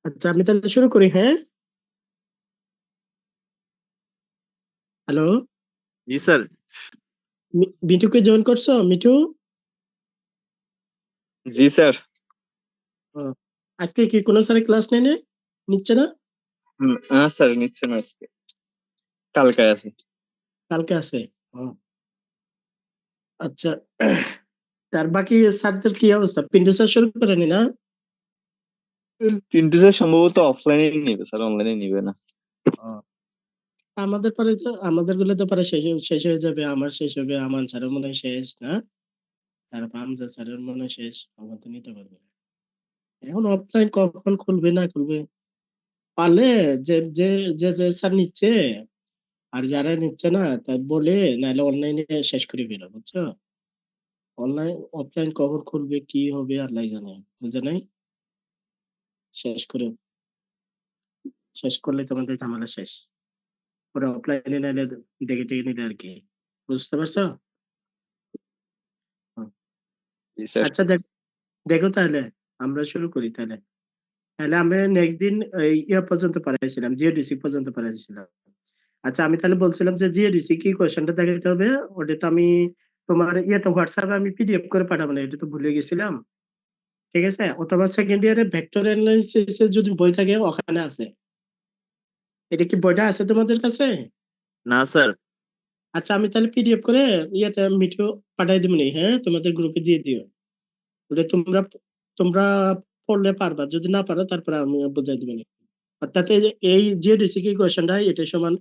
আচ্ছা, আমি তাহলে শুরু করি। হ্যাঁ, হ্যালো। জি স্যার। মিঠুকে জয়েন করছো? মিঠু, জি স্যার। ও, আজকে কি কোনো স্যার ক্লাস নিচ্ছে না? হ্যাঁ স্যার, নিচ্ছে না আজকে, কালকে আছে। কালকে আছে। ও, আচ্ছা। তার বাকি স্যারদের কি অবস্থা? পিন্টু স্যার শুরু করেনি না? কিন্তু স্যার সম্ভবত অফলাইনে নিবে স্যার, অনলাইনে নিবে না। ও, আমাদের পরে তো আমাদের গুলো তো পরে শেষ হয়ে যাবে। আমার শেষ হবে, আমার স্যারের মনে হয় শেষ না। তারপর হামজা স্যারের মনে হয় শেষ, আমার তো নিতে পারবে না। এখন অফলাইন কখন খুলবে না খুলবে, পারলে যে যে যে যে স্যার নিচ্ছে আর যারা নিচ্ছে না তাই বলে, নাহলে অনলাইনে শেষ করে ফেলো, বুঝছো? অনলাইন অফলাইন কখন খুলবে কি হবে আল্লাহ জানে, বুঝে নাই। শেষ করে শেষ করলে তোমাদের ঝামেলা শেষ। পরে অফলাইনে নাহলে দেখে টেকে নিলে আর কি, বুঝতে পারছো? হুম। জি স্যার। আচ্ছা, দেখো তাহলে আমরা শুরু করি তাহলে। তাহলে আমরা নেক্সট দিন এই ইয়ে পর্যন্ত পড়াইছিলাম, জিওডিসি পর্যন্ত পড়াইছিলাম। আচ্ছা, আমি তাহলে বলছিলাম যে জিওডিসি কি কোশ্চেনটা দেখাতে হবে। ওটা তো আমি তোমার ইয়েতে হোয়াটসঅ্যাপে আমি পিডিএফ করে পাঠাবো না, এটা তো ভুলে গেছিলাম। ঠিক আছে, অথবা সেকেন্ড ইয়ারে ভেক্টর অ্যানালাইসিস এর যদি বই থাকে ওখানে আছে। এটা কি বইটা আছে তোমাদের কাছে? না স্যার। আচ্ছা, আমি তাহলে পিডিএফ করে ইয়েতে মিঠু পাঠাই দিব নি, হ্যাঁ, তোমাদের গ্রুপে দিয়ে দিও। ওটা তোমরা তোমরা পড়লে পারবা, যদি না পারো তারপরে আমি বুঝাই দিব নি। অর্থাৎ এই যে ডিসিকি কোশ্চেনটা এটা সমান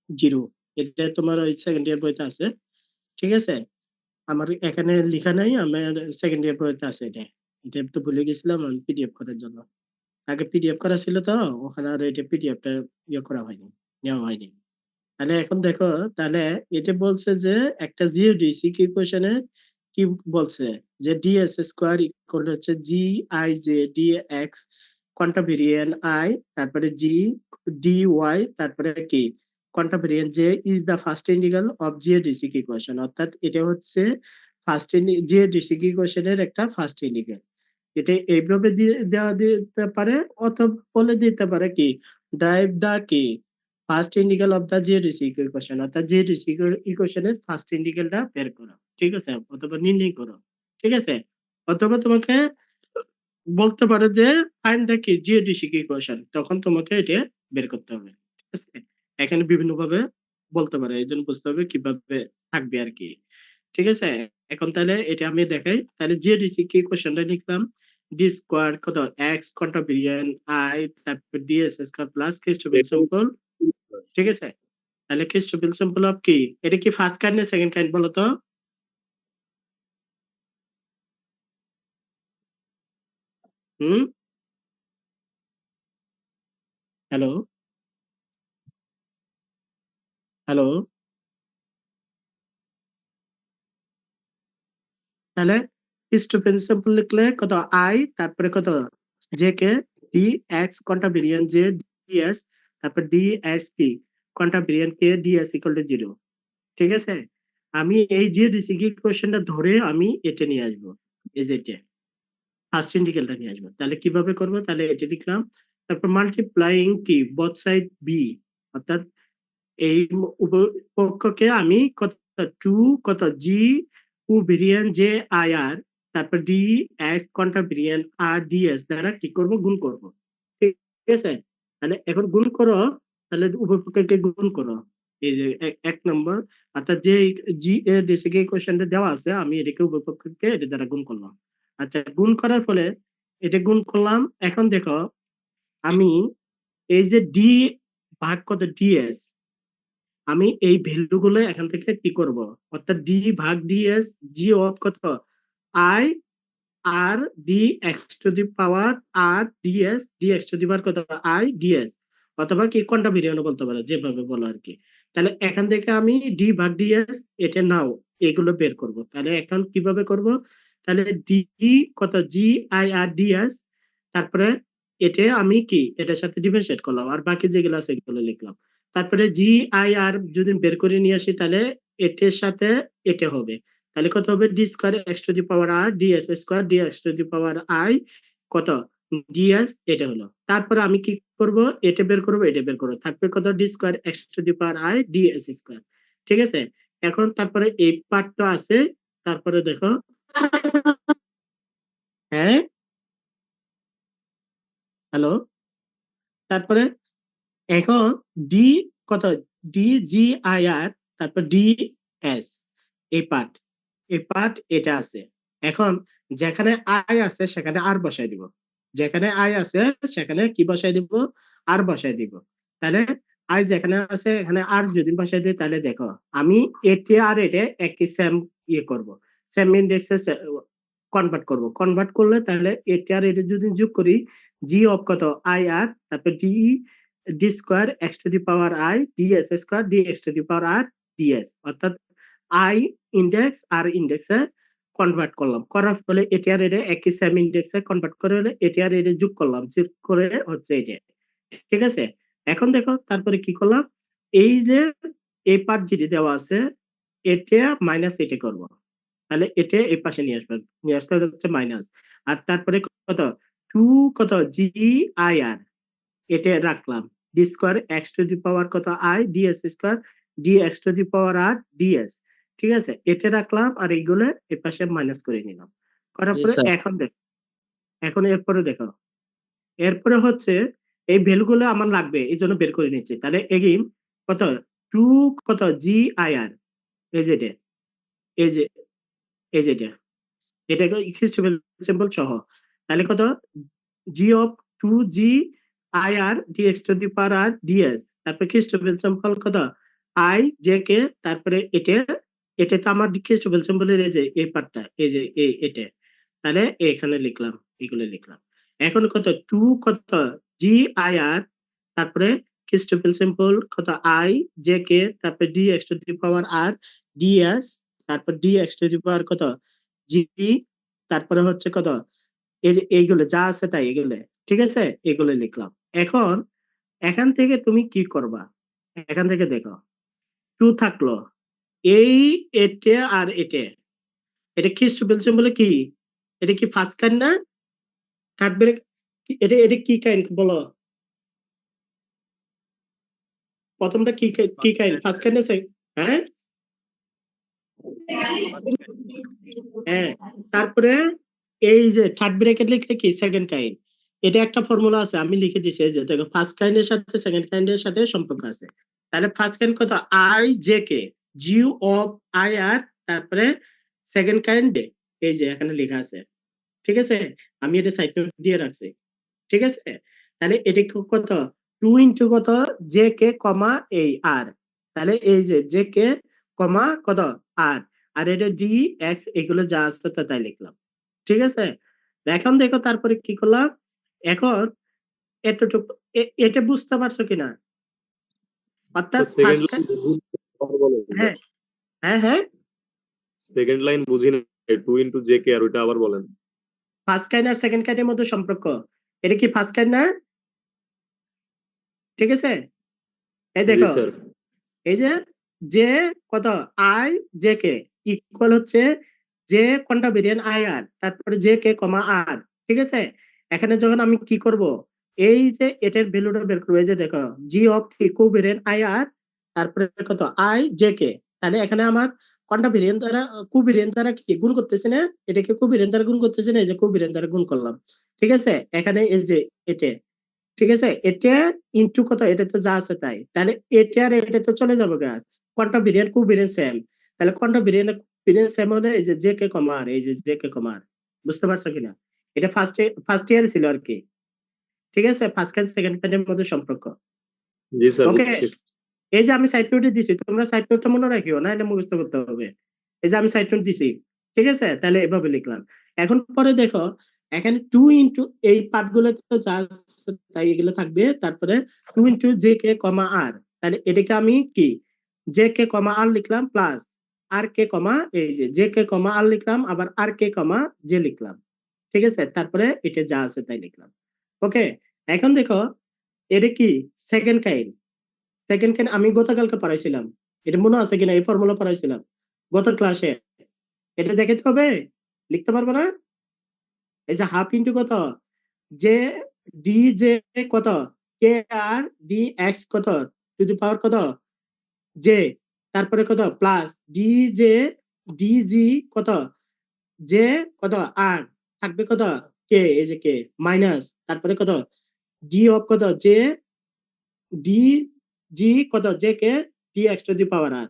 জিরো। এটা তোমার ওই সেকেন্ড ইয়ার বইতে আছে। ঠিক আছে, আমার এখানে লেখা নাই, আমার সেকেন্ড ইয়ার বইতে আছে এটা। এটা তো ভুলে গেছিলাম আমি পিডিএফ করার জন্য। আগে পিডিএফ করা ছিল তো, ওখানে আর এটা পিডিএফটা ইয়ে করা হয়নি, নেওয়া হয়নি। তাহলে এখন দেখো, তাহলে এটা বলছে যে একটা জিওডিসি কোশ্চেনে কি বলছে, যে ডিএস স্কোয়ার ইকুয়াল হচ্ছে G I J D X contravariant I, তারপরে জি ডি ওয়াই, তারপরে কি contravariant J is the first integral of geodesic question. অর্থাৎ এটা হচ্ছে ফার্স্ট জিওডিসি কোশ্চেনের একটা ফার্স্ট ইন্টিগ্রাল। এটা এইভাবে দিয়ে দেওয়া দিতে পারে, অথবা বলে দিতে পারে কি, ড্রাইভ দা কি first integral of the geodesic equation, অর্থাৎ জিওডিসি ইকুয়েশনের ফার্স্ট ইন্টিগ্রালটা বের করো। ঠিক আছে, অথবা নির্ণয় করো। ঠিক আছে, অথবা তোমাকে বলতে পারে যে ফাইন্ড দা কি জিওডিসি ইকুয়েশন, তখন তোমাকে এটা বের করতে হবে। ঠিক আছে, এখানে বিভিন্ন ভাবে বলতে পারে, এই জন্য বুঝতে হবে কিভাবে থাকবে আর কি। ঠিক আছে, এখন তাহলে এটা আমি দেখাই। তাহলে জিওডিসি কি কোশ্চেনটা লিখলাম, ডি স্কোয়ার কত এক্স কন্ট্রিবিউশন আই, তারপর DS square plus Christoffel simple. ঠিক আছে, তাহলে ক্রিস্টোফেল সিম্পল অফ কি, এটা কি ফার্স্ট কাইন্ড না সেকেন্ড কাইন্ড বলো তো? হুম, হ্যালো, হ্যালো। তাহলে ক্রিস্টোফেল সিম্পল লিখলে কত আই, তারপরে কত J K D x contribution J DS, তারপর ডি এস কি contribution K DS equal to zero. ঠিক আছে, আমি এই যে রিসিকি কোশ্চেনটা ধরে আমি এটা নিয়ে আসবো, এই যে এটা ফার্স্ট ইন্টিগ্রালটা নিয়ে আসবো। তাহলে কিভাবে করব, তাহলে এটা লিখলাম, তারপর মাল্টিপ্লাইং কি বোথ সাইড বি, অর্থাৎ এই উভয় পক্ষকে আমি কত টু কত জি উ ভেরিয়েন্ট জে আই আর, তারপর ডি এক্স কন্টা ভেরিয়েন্ট আর ডিএস দ্বারা কি করব, গুণ করব। ঠিক আছে, তাহলে এখন গুণ করো, তাহলে উভয় পক্ষকে গুণ করো। এই যে এক নম্বর, অর্থাৎ যে জি এর যে কোশ্চেনটা দেওয়া আছে আমি এটাকে উভয় পক্ষকে এটা দ্বারা গুণ করলাম। আচ্ছা, গুণ করার ফলে এটা গুণ করলাম। এখন দেখো, আমি এই যে ডি ভাগ কত ডিএস, আমি এই ভ্যালু গুলো এখান থেকে কি করব, অর্থাৎ ডি ভাগ ডিএস, জি অফ কত I R D X to the power R D S, D X to the power কত আই ডিএস, অথবা কি কোনটা ভেরিয়েন্ট বলতে পারো, যেভাবে বলো আর কি। তাহলে এখান থেকে আমি ডি ভাগ ডিএস এটা নাও, এগুলো বের করব। তাহলে এখন কিভাবে করব, তাহলে ডি কত জি আই আর ডিএস, তারপরে এটা আমি কি এটার সাথে ডিফারেন্সিয়েট করলাম, আর বাকি যেগুলো আছে এগুলো লিখলাম। তারপরে জি আই আর যদি বের করে নিয়ে আসি, তাহলে এটার সাথে এটা হবে। তাহলে কত হবে, D square X to the power R D S square D X to the power I কত ডিএস এটা হলো। তারপরে আমি কি করব, এটা বের করব, এটা বের করব, থাকবে কত, D square x to the power I DS square. ঠিক আছে, এখন তারপরে এই পার্ট তো আছে, তারপরে দেখো, হ্যাঁ, হ্যালো, তারপরে এখন ডি কত, ডি জি আই আর, তারপর ডি এস, এই পার্ট, এই পার্ট এটা আছে। এখন যেখানে আই আছে সেখানে আর বসাই দিব, যেখানে আই আছে সেখানে কি বসাই দিব, আর বসাই দিব। তাহলে আই যেখানে আছে এখানে আর যদি বসাই দিই, তাহলে দেখো আমি এটি আর এটা একই সেম ইয়ে করব, সেম ইন্ডেক্সে কনভার্ট করব, কনভার্ট করলে তাহলে এটি আর এটা যদি যোগ করি, জি অফ কত আই আর, তারপর D D square X to the power I DS square D X to the power R DS, অর্থাৎ আই ইন্ডেক্স আর ইন্ডেক্সে কনভার্ট করলাম, করার ফলে এটি আর এটা একই সেম ইন্ডেক্সে কনভার্ট করে হলে এটি আর এটা যোগ করলাম, যোগ করে হচ্ছে এটা। ঠিক আছে, এখন দেখো তারপরে কি করলাম, এই যে এই পার্ট যেটি দেওয়া আছে এটা মাইনাস এটা করব, তাহলে এটা এই পাশে নিয়ে আসবেন, নিয়ে আসতে হচ্ছে মাইনাস। আর তারপরে কত, টু কত জি আই আর, এটা রাখলাম, D square X to the power কত I DS square D X to the power R D S. ঠিক আছে, এটা রাখলাম আর এইগুলো এই পাশে মাইনাস করে নিলাম, করার জি পরে স্যার। এখন দেখো, এখন এরপরে দেখো, এরপরে হচ্ছে এই ভ্যালু গুলো আমার লাগবে এই জন্য বের করে নিচ্ছি, তাহলে এগেইন কত, টু কত জি আই আর, এই যে এটা, এই যে, এই যে এটাকে হিস্টোগ্রাম সিম্বল সহ, তাহলে কত, G of two G I R D X to the power R DS, তারপরে হিস্টোগ্রাম সিম্বল কত আই জে কে, তারপরে এটা, এটা তো আমার হিস্টোগ্রাম সিম্বলের এই যে এই পার্টটা, এই যে এই এটা, তাহলে এখানে লিখলাম, এগুলো লিখলাম। এখন কত, টু কত জি আই আর, তারপরে হিস্টোগ্রাম সিম্বল কত আই জে কে, তারপরে D X to the power R DS, তারপর D X to the power কত জি, তারপরে হচ্ছে কত, এই যে এইগুলো যা আছে তাই এগুলো, ঠিক আছে, এগুলো লিখলাম। এখন এখান থেকে তুমি কি করবা, এখান থেকে দেখো, টু থাকলো, এই এটে আর এটে, এটা কি বলছেন বলে কি, এটা কি ফার্স্ট কাইন্ড না থার্ড ব্রেক, এটা এটা কি কাইন্ড বলো, প্রথমটা কি কি কাইন্ড, ফার্স্ট কাইন্ড আছে, হ্যাঁ, হ্যাঁ, তারপরে এই যে থার্ড ব্র্যাকেট লিখলে কি সেকেন্ড কাইন্ড, এটা একটা ফর্মুলা আছে আমি লিখে দিছি, এই যে দেখো ফার্স্ট কাইন্ডের সাথে সেকেন্ড কাইন্ডের সাথে সম্পর্ক আছে। তাহলে ফার্স্ট কাইন্ড কত, I J K, G of I R, তারপরে সেকেন্ড কাইন্ড এই যে এখানে লেখা আছে। ঠিক আছে, আমি এটা সাইড নোট দিয়ে রাখছি। ঠিক আছে, তাহলে এটা কত, টু ইন্টু কত জে কে কমা এই আর, তাহলে এই যে জে কে কমা কত আর, আর এটা ডি এক্স, এগুলো যা আছে তাই লিখলাম। ঠিক আছে, এখন দেখো তারপরে কি করলাম, এখন এতটুকু এটা বুঝতে পারছো কিনা, অর্থাৎ সেকেন্ড ফার্স্ট, লাইন বলেন, হ্যাঁ, হ্যাঁ, হ্যাঁ, সেকেন্ড লাইন বুঝি না, টু ইন্টু জে কে আর ওইটা আবার বলেন। ফার্স্ট কাইন্ড আর সেকেন্ড কাইন্ডের মধ্যে সম্পর্ক, এটা কি ফার্স্ট কাইন্ড না, ঠিক আছে, এই জি দেখো, স্যার। এই যে যে কত আই জে কে ইকুয়াল হচ্ছে যে কোনটা ভেরিয়েন্ট আই আর, তারপরে জে কে কমা আর। ঠিক আছে, এখানে যখন আমি কি করব, এই যে এটার ভ্যালুটা বের করবো, এই যে দেখো জি অফ কি কোভেরিয়েন্ট আই আর, তারপরে কত আই জে কে, তাহলে এখানে আমার কোনটা ভেরিয়েন্ট দ্বারা, কোভেরিয়েন্ট দ্বারা কি গুণ করতেছে না, এটাকে কোভেরিয়েন্ট দ্বারা গুণ করতেছে না, এই যে কোভেরিয়েন্ট দ্বারা গুণ করলাম। ঠিক আছে, এখানে এই যে এটা, ঠিক আছে, এটা ইনটু কত, এটা তো যা আছে তাই, তাহলে এটা আর এটা তো চলে যাবে গাছ, কোয়ান্টাম ভেরিয়েন্ট কো ভেরিয়েন্ট সেম, তাহলে কোয়ান্টাম ভেরিয়েন্ট সেম হলে এই যে জে কে কমার, এই যে জে কে কমার, বুঝতে পারছো কিনা, এটা ফার্স্ট ইয়ার ছিল আর কি। ঠিক আছে, ফার্স্ট কাইন্ড সেকেন্ড কাইন্ডের মধ্যে সম্পর্ক। জি স্যার, ওকে, বুঝছি। এই যে আমি সাইড নোটে দিছি, তোমরা সাইড নোটটা মনে রাখিও না, এটা মুখস্থ করতে হবে। এই যে আমি সাইড নোট দিছি, ঠিক আছে, তাহলে এভাবে লিখলাম। এখন পরে দেখো, এখানে টু ইন্টু এই পার্ট গুলো তো যা আছে তাই এগুলো থাকবে, তারপরে টু ইন্টু জে কে কমা আর, তাহলে এটাকে আমি কি জে কে কমা আর লিখলাম, প্লাস আর কে কমা এই যে জে কে কমা আর লিখলাম, আবার আর কে কমা জে লিখলাম। ঠিক আছে, তারপরে এটা যা আছে তাই লিখলাম। ওকে, এখন দেখো এটা কি সেকেন্ড কাইন্ড, সেকেন্ড কাইন্ড আমি গতকালকে পড়াইছিলাম, এটা মনে আছে কিনা, এই ফর্মুলা পড়াইছিলাম গত ক্লাসে, এটা দেখাতে হবে, লিখতে পারবো না, এই যে হাফ ইন্টু কত যে ডি জে কত, কে আর ডি এক্স কত টু দি পাওয়ার কত জে, তারপরে কত plus D J D G কত জে কত আর থাকবে কত কে, এই যে কে মাইনাস তারপরে কত ডি অফ কত জে ডি জি কত J K D X to the power R.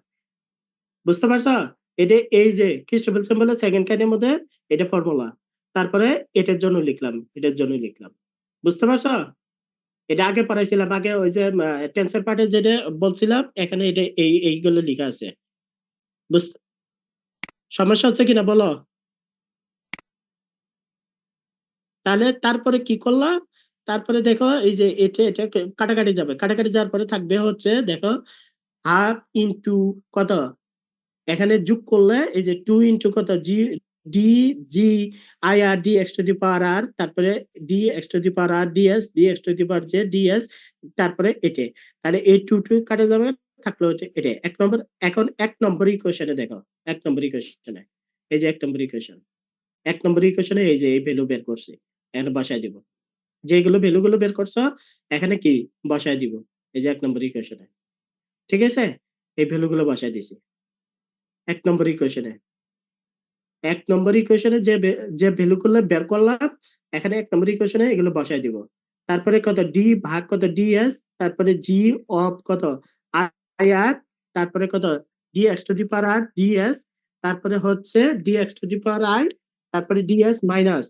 বুঝতে পারছো? এটা এই যে খ্রিস্টফেল সিম্বলের সেকেন্ড কাইন্ডের মধ্যে এটা ফর্মুলা, তারপরে এটার জন্য লিখলাম, এটার জন্য লিখলাম। বুঝতে পারছো? এটা আগে পড়াইছিলাম, আগে ওই যে টেন্সর পার্টে যেটা বলছিলাম এখানে এটা এইগুলো লেখা আছে। বুঝতে সমস্যা হচ্ছে কিনা বলো? তাহলে তারপরে কি করলাম, তারপরে দেখো এই যে এটা এটা কাটাকাটি যাবে, কাটাকাটি যাওয়ার পরে থাকবে হচ্ছে দেখো হাফ ইন্টু কত, এখানে যোগ করলে এই যে 2 ইন্টু কত G D G I R D X to the power R, তারপরে D X to the power R D S D X to the power J D S, তারপরে এটা, তাহলে এই 2 2 কাটা যাবে, থাকলো এটা এক নম্বর। এখন এক নম্বর ইকুয়েশনে দেখো, এক নম্বর ইকুয়েশনে এই যে এক নম্বর ইকুয়েশন, এক নম্বর ইকুয়েশনে এই যে এই ভ্যালু বের করছি, এখানে বসায় দিব, যেগুলো ভ্যালু গুলো বের করছো এখানে কি বসায় দিব, এই যে এক নম্বর ইকুয়েশনে। ঠিক আছে, এই ভ্যালু গুলো বসায় দিছি এক নম্বর ইকুয়েশনে। এক নম্বর ইকুয়েশনে যে ভ্যালু গুলো বের করলাম এখানে এক নম্বর ইকুয়েশনে এগুলো বসায় দিব। তারপরে কত ডি ভাগ কত ডিএস, তারপরে জি অফ কত আই আর, তারপরে কত D X to the power R DS, তারপরে হচ্ছে D X to the power I, তারপরে ডিএস মাইনাস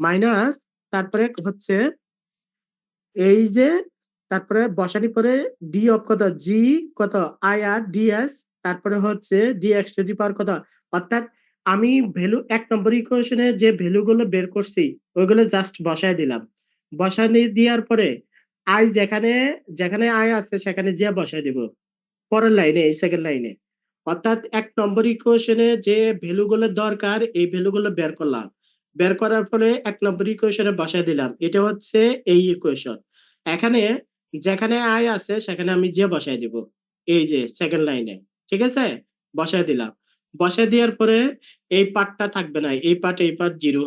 মাইনাস, তারপরে হচ্ছে এই যে তারপরে বসানি পরে ডি অফ কত জি কত আই আর ডিএস, তারপরে হচ্ছে D X to the power কত, অর্থাৎ আমি ভ্যালু এক নম্বর ইকুয়েশনে যে ভ্যালু গুলো বের করছি ওইগুলো জাস্ট বসায় দিলাম, বসায় দেওয়ার পরে আই যেখানে যেখানে আই আছে সেখানে যে বসায় দিব পরের লাইনে, এই সেকেন্ড লাইনে। অর্থাৎ এক নম্বর ইকুয়েশনে যে ভ্যালু গুলো দরকার এই ভ্যালু গুলো বের করলাম, বের করার পরে এক নম্বর ইকুয়েশনে বসায় দিলাম, এটা হচ্ছে এই ইকুয়েশন। এখানে যেখানে আই আছে সেখানে আমি যে বসায় দিব, এই যে সেকেন্ড লাইনে। ঠিক আছে, বসায় দিলাম, বসায় দেওয়ার পরে এই পার্টটা থাকবে না, এই পার্ট জিরো,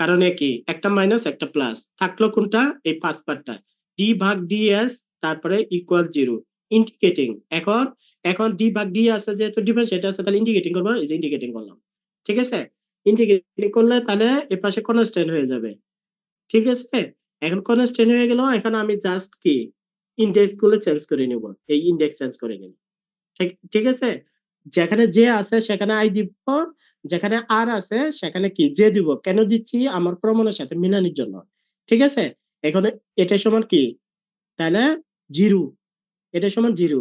কারণ কি একটা মাইনাস একটা প্লাস থাকলো কোনটা, এই ফার্স্ট পার্টটা ডি ভাগ ডিএস, তারপরে ইকুয়াল জিরো ইন্ডিকেটিং। এখন এখন ডি ভাগ ডি আছে যেহেতু ডিফারেন্সিয়েট আছে তাহলে ইন্ডিকেটিং করবো, এই যে ইন্ডিকেটিং করলাম। ঠিক আছে, ইন্ডিকেটিং করলে তাহলে এ পাশে কনস্ট্যান্ট হয়ে যাবে। ঠিক আছে, এখন কনস্ট্যান্ট হয়ে গেল, এখন আমি জাস্ট কি ইন্ডেক্স গুলো চেঞ্জ করে নিব, এই ইন্ডেক্স চেঞ্জ করে নিব। ঠিক ঠিক আছে, যেখানে যে আছে সেখানে আই দিব, যেখানে আর আছে সেখানে কি যে দিব, কেন দিচ্ছি আমার প্রমাণের সাথে মিলানোর জন্য। ঠিক আছে, এখন এটা সমান কি, তাহলে জিরো, এটা সমান জিরো,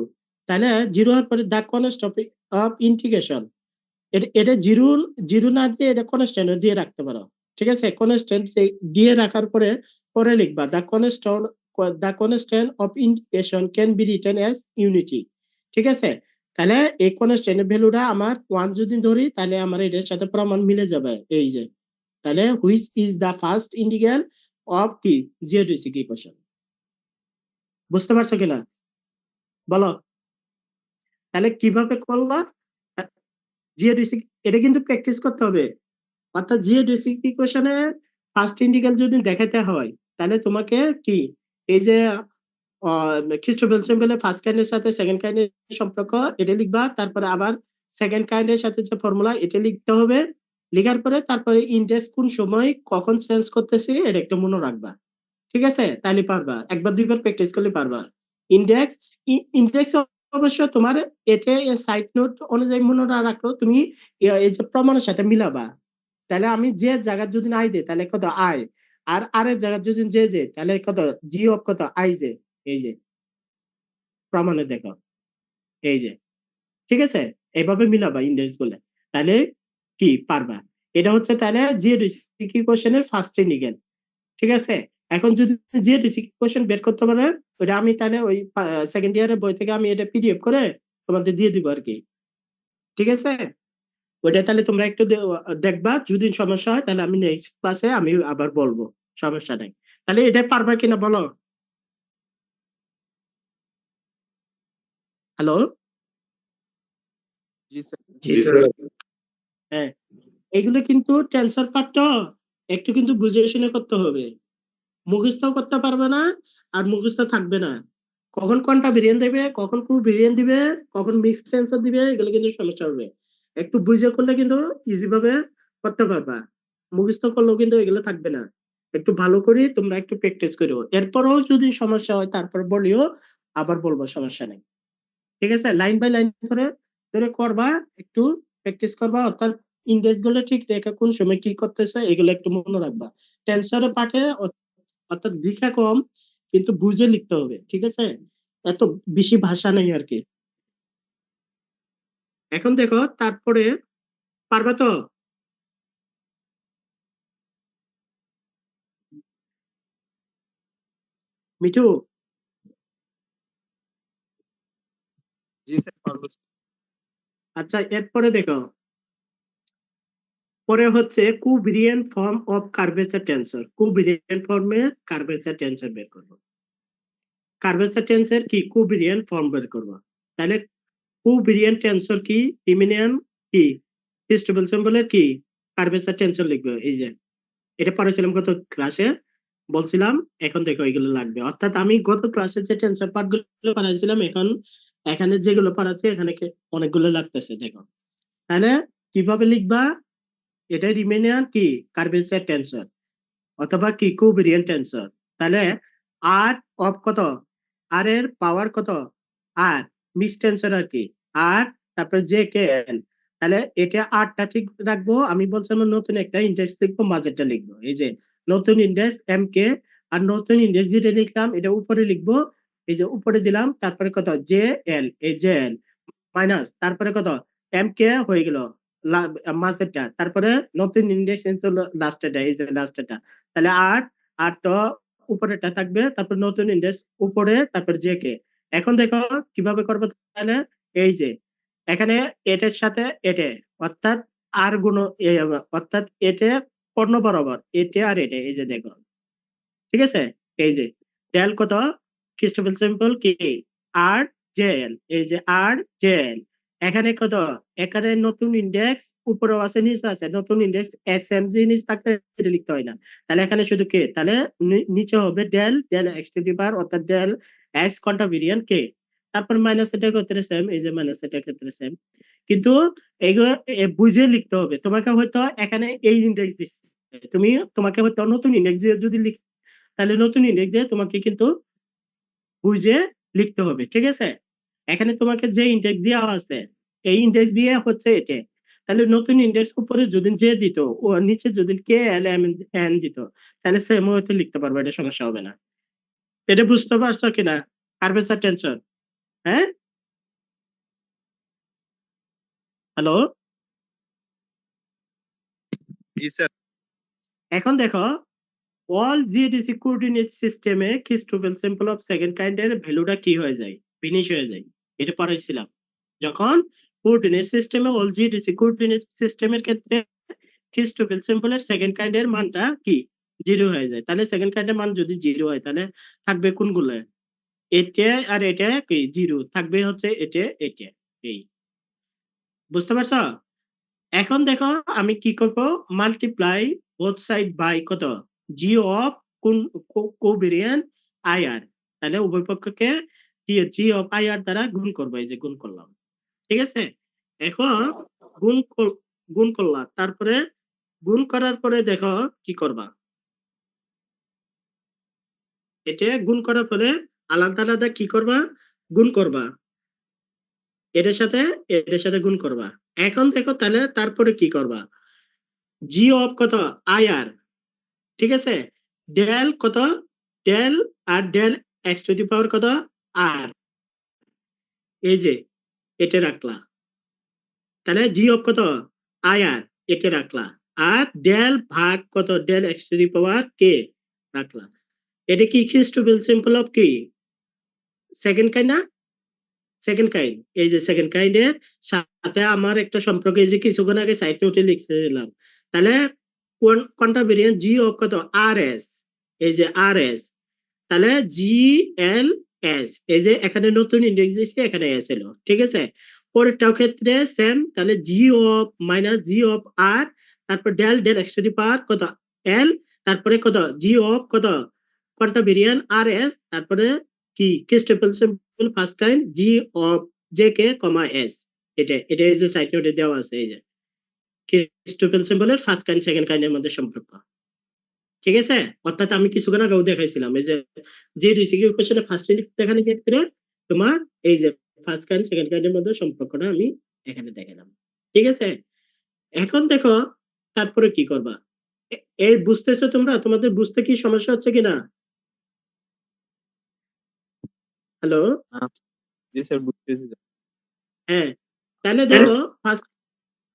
তাহলে জিরো হওয়ার পরে দা কনস্ট্যান্ট অফ ইন্টিগ্রেশন, এটা জিরো, জিরো না দিয়ে এটা কনস্ট্যান্ট দিয়ে রাখতে পারো। ঠিক আছে, কনস্ট্যান্ট দিয়ে রাখার পরে পরে লিখবা the constant of integration can be written as unity. ঠিক আছে, তাহলে এই কনস্ট্যান্টের ভ্যালুটা আমার ওয়ান যদি ধরি তাহলে আমার এটার সাথে প্রমাণ মিলে যাবে, এই যে তাহলে which is the first integral of কি জিওমেট্রিক ইকুয়েশন। বুঝতে পারছো কিনা বলো? তাহলে কিভাবে করলা জিওমেট্রিক, এটা কিন্তু প্র্যাকটিস করতে হবে। অর্থাৎ জিওমেট্রিক ইকুয়েশনে ফার্স্ট ইন্টিগ্রাল যদি দেখাতে হয় তাহলে তোমাকে কি এই যে খ্রিস্টোফেল সিম্বলের ফার্স্ট কাইন্ডের সাথে সেকেন্ড কাইন্ডের সম্পর্ক এটা লিখবা, তারপরে আবার সেকেন্ড কাইন্ডের সাথে যে ফর্মুলা এটা লিখতে হবে, লিখার পরে তারপরে ইন্ডেক্স কোন সময় কখন চেঞ্জ করতেছি এটা একটু মনে রাখবা। ঠিক আছে, তাহলে পারবা, একবার দুইবার প্র্যাকটিস করলে পারবা। ইন্ডেক্স ইন্ডেক্স অবশ্য তোমার এতে সাইড নোট অনুযায়ী মনে না রাখলেও তুমি এই যে প্রমাণের সাথে মিলাবা, তাহলে আমি যে জায়গা যদি আই দে তাহলে কত আই, আর এর জায়গা যদি যে তাহলে কত জি অফ কত আই যে, এই যে প্রমাণে দেখো, এই যে। ঠিক আছে, এইভাবে মিলাবা ইন্ডেক্স গুলো, তাহলে কি পারবা। এটা হচ্ছে তাহলে জিওমেট্রিক ইকুয়েশনের ফার্স্ট ইন্টিগ্রাল। ঠিক আছে, এখন যদি জিওমেট্রিক ইকুয়েশন বের করতে পারে ওটা আমি তাহলে ওই সেকেন্ড ইয়ারের বই থেকে আমি এটা পিডিএফ করে তোমাদের দিয়ে দিব আর কি। ঠিক আছে, ওইটা তাহলে তোমরা একটু দেখবা, যদি সমস্যা হয় তাহলে আমি নেক্সট ক্লাসে আমি আবার বলবো, সমস্যা নাই। তাহলে এটা পারবা কিনা বলো? হ্যালো, জি স্যার। জি স্যার। হ্যাঁ, এগুলো কিন্তু টেন্সর পার্ট তো, একটু কিন্তু বুঝে শুনে করতে হবে, মুখস্থ করতে পারবে না আর মুখস্থ থাকবে না, কখন কোনটা ভেরিয়েন্ট দেবে, কখন কোন ভেরিয়েন্ট দিবে, কখন মিক্সড অ্যান্সার দিবে, এগুলো কিন্তু সমস্যা হবে। একটু বুঝে করলে কিন্তু ইজি ভাবে করতে পারবা, মুখস্থ করলেও কিন্তু এগুলো থাকবে না। একটু ভালো করে তোমরা একটু প্র্যাকটিস করো, এরপরও যদি সমস্যা হয় তারপর বলিও, আবার বলবো, সমস্যা নেই। ঠিক আছে, লাইন বাই লাইন ধরে ধরে করবা, একটু প্র্যাকটিস করবা, অর্থাৎ ইন্ডেক্স গুলো ঠিক রেখে কোন সময় কি করতেছে এগুলো একটু মনে রাখবা। টেন্সরের পাঠে অর্থাৎ লেখা কম কিন্তু বুঝে লিখতে হবে, ঠিক আছে, এত বেশি ভাষা নেই আর কি। এখন দেখো তারপরে, পারবা তো? মিঠু, জি স্যার, পারবো স্যার। আচ্ছা এরপরে দেখো, পরে হচ্ছে covariant form of curvature tensor, covariant ফর্মে কার্ভেচার টেন্সর বের করবো। কার্ভেচার টেন্সর কি, কোভেরিয়েন্ট ফর্ম বের করবো। তাহলে কোভেরিয়েন্ট টেন্সর কি, রিমেনিয়ান কি, ফিস্টেবল সিম্বলের কি কার্ভেচার টেন্সর লিখবে। এই যে এটা পড়েছিলাম গত ক্লাসে, বলছিলাম, এখন দেখো এগুলো লাগবে। অর্থাৎ আমি গত ক্লাসে যে টেন্সর পার্ট গুলো পড়াইছিলাম, এখন এখানে যেগুলো পড়াচ্ছি এখানে অনেকগুলো লাগতেছে, দেখো। তাহলে কিভাবে লিখবা, এটা রিমেনিয়ান কি কার্ভেচার টেন্সর অথবা কি কোভেরিয়েন্ট টেন্সর। তাহলে আর অফ কত, আর এর পাওয়ার কত, আর মিক্সড টেন্সর আর কি, আর তারপরে জে কে এন। তাহলে এটা আরটা ঠিক রাখবো, আমি বলছিলাম নতুন একটা ইন্ডেক্স লিখবো, মাঝেরটা লিখবো, এই যে নতুন ইন্ডেক্স এম কে, আর নতুন ইন্ডেক্স যেটা লিখলাম এটা উপরে লিখবো, এই যে উপরে দিলাম, তারপরে কত জে এল, এই জে এল মাইনাস, তারপরে কত এম কে হয়ে গেল মাঝেরটা, তারপরে নতুন ইন্ডেক্স লাস্টেরটা, এই যে লাস্টেরটা। তাহলে আট, আর তো উপরেরটা থাকবে, তারপর নতুন ইন্ডেক্স উপরে, তারপর জে কে। এখন দেখো কিভাবে করবো, তাহলে এই যে এখানে এটার সাথে এটে, অর্থাৎ আর গুণ অর্থাৎ এটে পণ্য বরাবর, এটে আর এটে, এই যে দেখো, ঠিক আছে। এই যে ডেল কত, খ্রিস্টফেল সিম্পল কি আর জে এল, এই যে আর জে এল। এখানে কত, এখানে নতুন ইন্ডেক্স উপরেও আছে নিচে আছে, নতুন ইন্ডেক্স এস এম জি নিচ থাকতে এটা লিখতে হয় না। তাহলে এখানে শুধু কে, তাহলে নিচে হবে del del X to the power, অর্থাৎ ডেল এক্স কোয়ান্টা ভেরিয়েন্ট কে। তারপর মাইনাস এটা ক্ষেত্রে সেম, এই যে মাইনাস এটা ক্ষেত্রে সেম। কিন্তু এইগুলো বুঝে লিখতে হবে। তোমাকে হয়তো এখানে এই ইন্ডেক্স দিচ্ছে, তুমি তোমাকে হয়তো নতুন ইন্ডেক্স দিয়ে যদি তাহলে নতুন ইন্ডেক্স দিয়ে তোমাকে কিন্তু বুঝে লিখতে হবে, ঠিক আছে। এখানে তোমাকে যে ইন্ডেক্স দেওয়া আছে, এই ইন্ডেক্স দিয়ে হচ্ছে এটা, তাহলে নতুন ইন্ডেক্স উপরে যদি যে দিত, ও নিচে যদি কে এল এম এন দিত, তাহলে সেম হয়তো লিখতে পারবো, এটা সমস্যা হবে না। এটা বুঝতে পারছো কিনা, কার্ভেচার টেন্সর? হ্যাঁ, হ্যালো। জি স্যার। এখন দেখো, অল জিএডিসি কোঅর্ডিনেট সিস্টেমে খ্রিস্টোফেল সিম্পল অফ সেকেন্ড কাইন্ডের ভ্যালুটা কি হয়ে যায়, ফিনিশ হয়ে যায়। এটা পড়াইছিলাম, যখন কোঅর্ডিনেট সিস্টেমে, অল জিএডিসি কোঅর্ডিনেট সিস্টেমের ক্ষেত্রে খ্রিস্টোফেল সিম্পলের সেকেন্ড কাইন্ডের মানটা কি জিরো হয়ে যায়। তাহলে সেকেন্ড কাইন্ডের মান যদি জিরো হয় তাহলে থাকবে কোনগুলো, এটা আর এটা কি জিরো থাকবে, হচ্ছে এটা এটা, এই বুঝতে পারছো? এখন দেখো আমি কি করব, মাল্টিপ্লাই বোথ সাইড বাই কত, জি অফ কোন কোভেরিয়েন্ট আই আর। তাহলে উভয় পক্ষকে জি অফ আই আর দ্বারা গুণ করবো, এই যে গুণ করলাম, ঠিক আছে। এখন গুণ গুণ করলাম, তারপরে গুণ করার পরে দেখো কি করবা, এটা গুণ করার পরে আলাদা আলাদা কি করবা, গুণ করবা, এটার সাথে গুণ করবা। এখন দেখো তাহলে তারপরে কি করবা, জি অফ কত আই আর, ঠিক আছে, ডেল কত, del R del X to the power কত আর, এই যে এটা রাখলা। তাহলে জি অফ কত আই আর, এটা রাখলা। আর ডেল ভাগ কত, ডেল এক্স টু দি পাওয়ার কে রাখলা। এটা কি খ্রিস্টোফেল সিম্পল অফ কি সেকেন্ড কাইন্ড না, সেকেন্ড কাইন্ড। এই যে সেকেন্ড কাইন্ডের সাথে আমার একটা সম্পর্ক, এই যে কিছুক্ষণ আগে সাইড নোটে লিখছিলাম। তাহলে কোনটা ভেরিয়েন্ট, জি অফ কত আর এস, এই যে আর এস। তাহলে জি এল এস, এই যে এখানে নতুন ইন্ডেক্স দিচ্ছি, এখানে এস এলো, ঠিক আছে। পরেরটাও ক্ষেত্রে সেম, তাহলে G of minus G of R, তারপর del del X to the power কত এল, তারপরে কত জি অফ কত কোয়ান্টাম ভেরিয়ান আর এস, তারপরে কি Christoffel symbol first kind G of J K comma S. এটা এই যে সাইড নোটে দেওয়া আছে, এই যে ক্রিস্টোফেল সিম্বলের ফার্স্ট কাইন্ড সেকেন্ড কাইন্ডের মধ্যে সম্পর্ক। ঠিক আছে, অর্থাৎ আমি কিছুক্ষণ আগেও দেখাইছিলাম এই যে রিসিকিউ কোশ্চেনে ফার্স্ট ইউনিট দেখানোর ক্ষেত্রে তোমার এই যে ফার্স্ট কাইন্ড সেকেন্ড কাইন্ডের মধ্যে সম্পর্কটা আমি এখানে দেখালাম। ঠিক আছে, এখন দেখো তারপরে কি করবা। এই বুঝতেছো তোমরা? তোমাদের বুঝতে কি সমস্যা হচ্ছে কিনা? হ্যালো? জি স্যার, বুঝতেছি স্যার। হ্যাঁ, তাহলে দেখো ফার্স্ট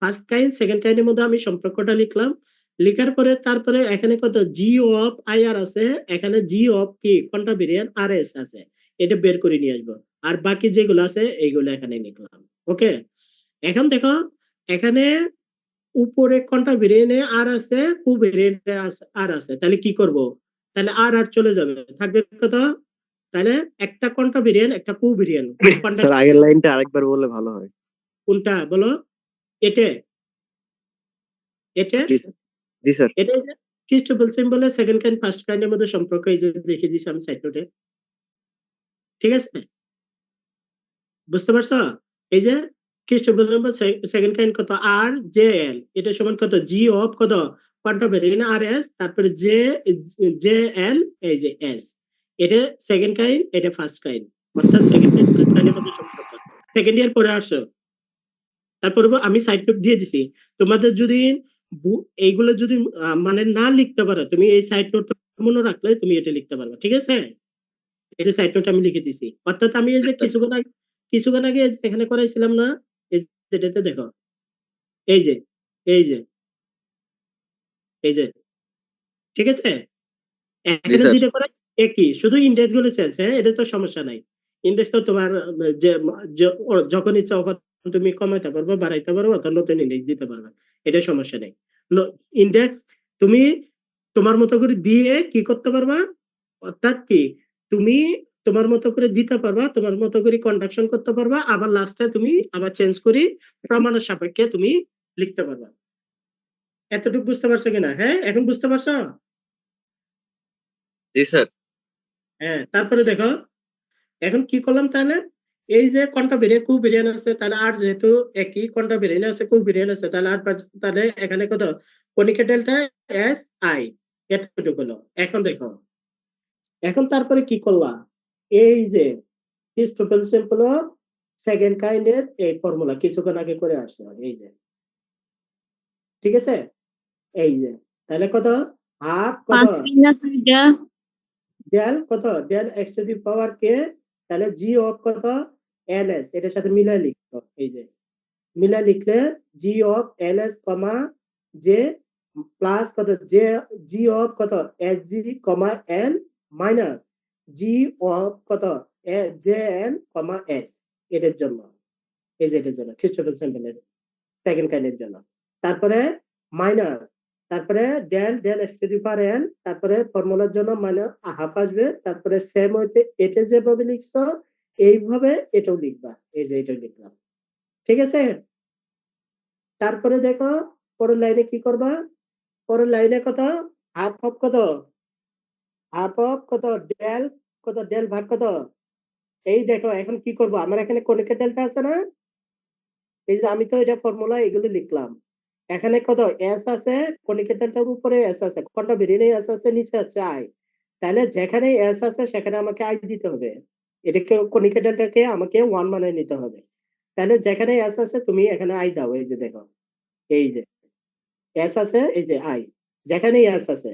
ফার্স্ট কাইন্ড সেকেন্ড কাইন্ডের মধ্যে আমি সম্পর্কটা লিখলাম। লিখার পরে তারপরে এখানে কত জি অফ আই আর আছে, এখানে জি অফ কি কোয়ান্টাম ভেরিয়ান আর এস আছে, এটা বের করে নিয়ে আসবো। আর বাকি যেগুলো আছে এইগুলো এখানে লিখলাম। ওকে, এখন দেখো এখানে উপরে কোয়ান্টাম ভেরিয়ানে আর আছে, কু ভেরিয়ানে আর আছে, তাহলে কি করব? তাহলে আর আর চলে যাবে, থাকবে কত? তাহলে একটা কোয়ান্টাম ভেরিয়ান একটা কু ভেরিয়ান। স্যার আগের লাইনটা আরেকবার বললে ভালো হয়। কোনটা বলো? এটা এটা জি স্যার। জি স্যার। এটা ক্রিস্টোফেল সিম্বলের সেকেন্ড কাইন্ড ফার্স্ট কাইন্ডের মধ্যে সম্পর্ক এই যে দেখিয়ে দিছি আমি সাইড নোটে। ঠিক আছে, বুঝতে পারছো? এই যে ক্রিস্টোফেল সিম্বল সেকেন্ড কাইন্ড কত আর জে এল, এটা সমান কত জি অফ কত কোয়ান্টাম ভেরিয়ান আর এস, তারপরে জে জে এল, এই যে এস। এটা সেকেন্ড কাইন্ড, এটা ফার্স্ট কাইন্ড, অর্থাৎ সেকেন্ড কাইন্ড ফার্স্ট কাইন্ডের মধ্যে সম্পর্ক। সেকেন্ড ইয়ার পরে আসো, তারপরে আমি সাইড নোট দিয়ে দিছি। তোমাদের যদি এইগুলো যদি মানে না লিখতে পারো, তুমি এই সাইড নোট মনে রাখলে তুমি এটা লিখতে পারবে। ঠিক আছে, এই যে সাইড নোট আমি লিখে দিছি, অর্থাৎ আমি এই যে কিছুক্ষণ আগে এখানে করাইছিলাম না, এই যেটাতে দেখো, এই যে এই যে এই যে ঠিক আছে, জি এখানে স্যার। যেটা করে একই, শুধু ইন্ডেক্স গুলো চেঞ্জ। হ্যাঁ, এটা তো সমস্যা নাই। ইন্ডেক্স তো তোমার যে যখন ইচ্ছা তুমি কমাইতে পারবে, বাড়াইতে পারবে, অথবা নতুন ইন্ডেক্স দিতে পারবে, এটা সমস্যা নেই। ইন্ডেক্স তুমি তোমার মতো করে দিয়ে কি করতে পারবা, অর্থাৎ কি তুমি তোমার মতো করে দিতে পারবা, তোমার মতো করে কন্ডাকশন করতে পারবা, আবার লাস্টে তুমি আবার চেঞ্জ করি প্রমাণের সাপেক্ষে তুমি লিখতে পারবা। এতটুকু বুঝতে পারছো কিনা? হ্যাঁ, এখন বুঝতে পারছো? জি স্যার। হ্যাঁ, তারপরে দেখো এখন কি করলাম তাহলে, এই যে কোনটা ভেরিয়েন্ট কু ভেরিয়েন্ট আছে, তাহলে আর যেহেতু একই কোনটা ভেরিয়েন্ট আছে কু ভেরিয়েন্ট আছে, তাহলে আর তাহলে এখানে কত কনিকা ডেল্টা এস আই, এতটুকু হলো। এখন দেখো, এখন তারপরে কি করলাম, এই যে ক্রিস্টোফেল সিম্পল সেকেন্ড কাইন্ডের এই ফর্মুলা কিছুক্ষণ আগে করে আসছে, এই যে ঠিক আছে, এই যে তাহলে কত হাফ কত ডেল কত ডেল এক্স টু দি পাওয়ার কে, তাহলে জি অফ কত এল এস, এটার সাথে মিলাই লিখতো, এই যে মিলাই লিখলে G of L S comma J plus কত জে জি অফ কত S G comma L minus G of কত জে এন কমা এস, এটার জন্য, এই যে এটার জন্য ক্রিস্টোফেল স্যাম্পলের সেকেন্ড কাইন্ডের জন্য। তারপরে মাইনাস, তারপরে del del X to the power N, তারপরে ফর্মুলার জন্য মাইনাস হাফ আসবে, তারপরে সেম হইতে এটা যেভাবে লিখছো এইভাবে এটাও লিখবা, এই যে এটা লিখলাম। ঠিক আছে, তারপরে দেখো পরের লাইনে কি করবা, পরের লাইনে কত হাফ অফ কত হাফ অফ কত ডেল কত ডেল ভাগ কত, এই দেখো এখন কি করবো, আমার এখানে কনিকা ডেলটা আছে না, এই যে আমি তো এটা ফর্মুলা এগুলো লিখলাম, এখানে কত এস আছে, কনিকা ডেল্টার উপরে এস আছে, কোনটা বেরিয়ে এস আছে, নিচে হচ্ছে আই, তাহলে যেখানে এস আছে সেখানে আমাকে আই দিতে হবে, এটাকে কনিকা ডেল্টাকে আমাকে ওয়ান মানে নিতে হবে। তাহলে যেখানে এস আছে তুমি এখানে আই দাও, এই যে দেখো, এই যে এস আছে, এই যে আই, যেখানে এস আছে,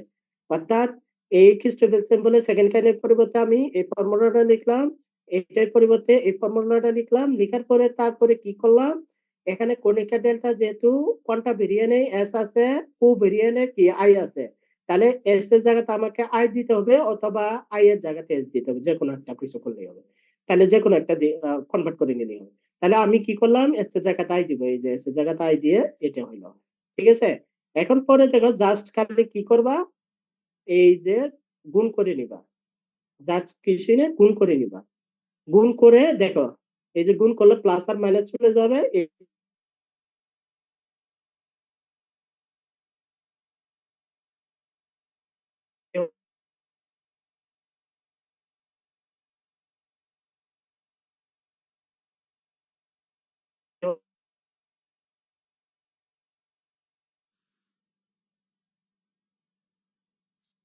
অর্থাৎ এই ক্রিস্টোফেল সিম্বলের সেকেন্ড কাইন্ডের পরিবর্তে আমি এই ফর্মুলাটা লিখলাম, এটার পরিবর্তে এই ফর্মুলাটা লিখলাম, লিখার পরে তারপরে কি করলাম, এখানে কনিকা ডেল্টা যেহেতু কোনটা ভেরিয়েন্টে এস আছে, কু ভেরিয়েন্টে কি আই আছে, তাহলে এস এর জায়গাতে আমাকে আই দিতে হবে, অথবা আই এর জায়গাতে এস দিতে হবে, যে কোনো একটা কিছু করলেই হবে, তাহলে যে কোনো একটা কনভার্ট করে নিলেই হবে। তাহলে আমি কি করলাম, এস এর জায়গাতে আই দিব, এই যে এস এর জায়গাতে আই দিয়ে এটা হইলো। ঠিক আছে, এখন পরে দেখো জাস্ট খালি কি করবা, এই যে গুণ করে নিবা, জাস্ট কিছু না গুণ করে নিবা, গুণ করে দেখো, এই যে গুণ করলে প্লাস আর মাইনাস চলে যাবে,